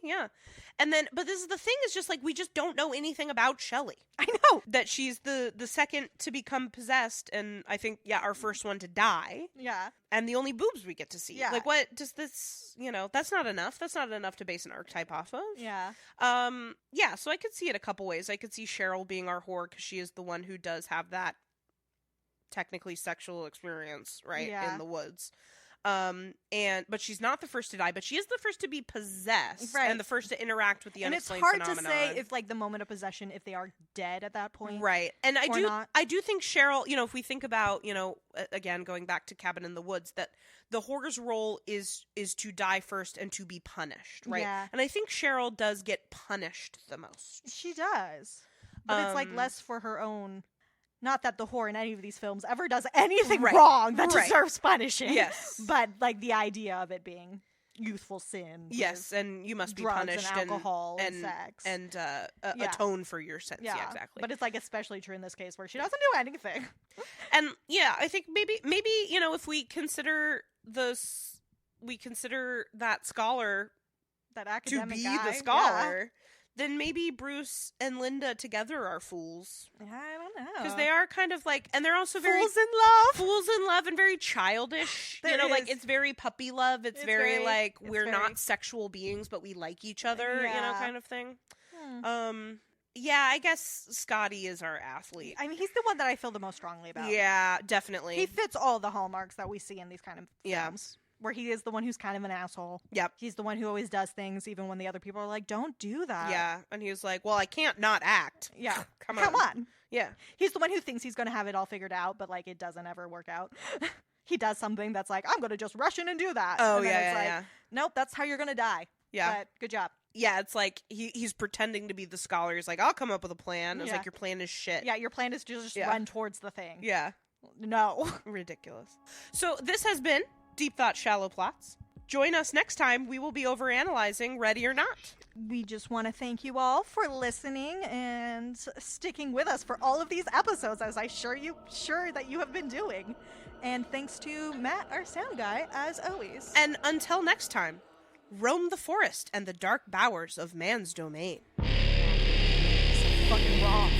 And then, but this is the thing, is just like we just don't know anything about Shelley. I know that she's the second to become possessed, and I think our first one to die. Yeah, and the only boobs we get to see. Yeah, like what does this? That's not enough. That's not enough to base an archetype off of. Yeah. So I could see it a couple ways. I could see Cheryl being our whore because she is the one who does have that technically sexual experience, right, in the woods. But she's not the first to die, but she is the first to be possessed, right, and the first to interact with the unexplained phenomenon. And it's hard to say if, like, the moment of possession, if they are dead at that point, right? And I do think Cheryl, if we think about, again going back to Cabin in the Woods, that the whore's role is to die first and to be punished, right? Yeah. And I think Cheryl does get punished the most. She does, but it's like less for her own. Not that the whore in any of these films ever does anything wrong that deserves punishing. Yes. But, like, the idea of it being youthful sin. Yes, and you must be punished. And alcohol and sex. And atone for your sins. Yeah, exactly. But it's, like, especially true in this case where she doesn't do anything. And, I think maybe if we consider that scholar that academic to be guy, the scholar, then maybe Bruce and Linda together are fools. I don't know. Because they are kind of like, and they're also fools in love and very childish. Like it's very puppy love. It's very like, we're not sexual beings, but we like each other, kind of thing. I guess Scotty is our athlete. I mean, he's the one that I feel the most strongly about. Yeah, definitely. He fits all the hallmarks that we see in these kind of films. Where he is the one who's kind of an asshole. Yep. He's the one who always does things even when the other people are like, don't do that. Yeah. And he was like, well, I can't not act. Yeah. Come on. Yeah. He's the one who thinks he's going to have it all figured out, but, like, it doesn't ever work out. He does something that's like, I'm going to just rush in and do that. Oh, and then it's like, nope, that's how you're going to die. Yeah. But good job. Yeah, it's like he's pretending to be the scholar. He's like, I'll come up with a plan. It's like, your plan is shit. Yeah, your plan is to just run towards the thing. Yeah. No. Ridiculous. So this has been Deep Thought Shallow Plots. Join us next time. We will be overanalyzing Ready or Not. We just want to thank you all for listening and sticking with us for all of these episodes, as I'm sure that you have been doing. And thanks to Matt, our sound guy, as always. And until next time, roam the forest and the dark bowers of man's domain. Fucking wrong.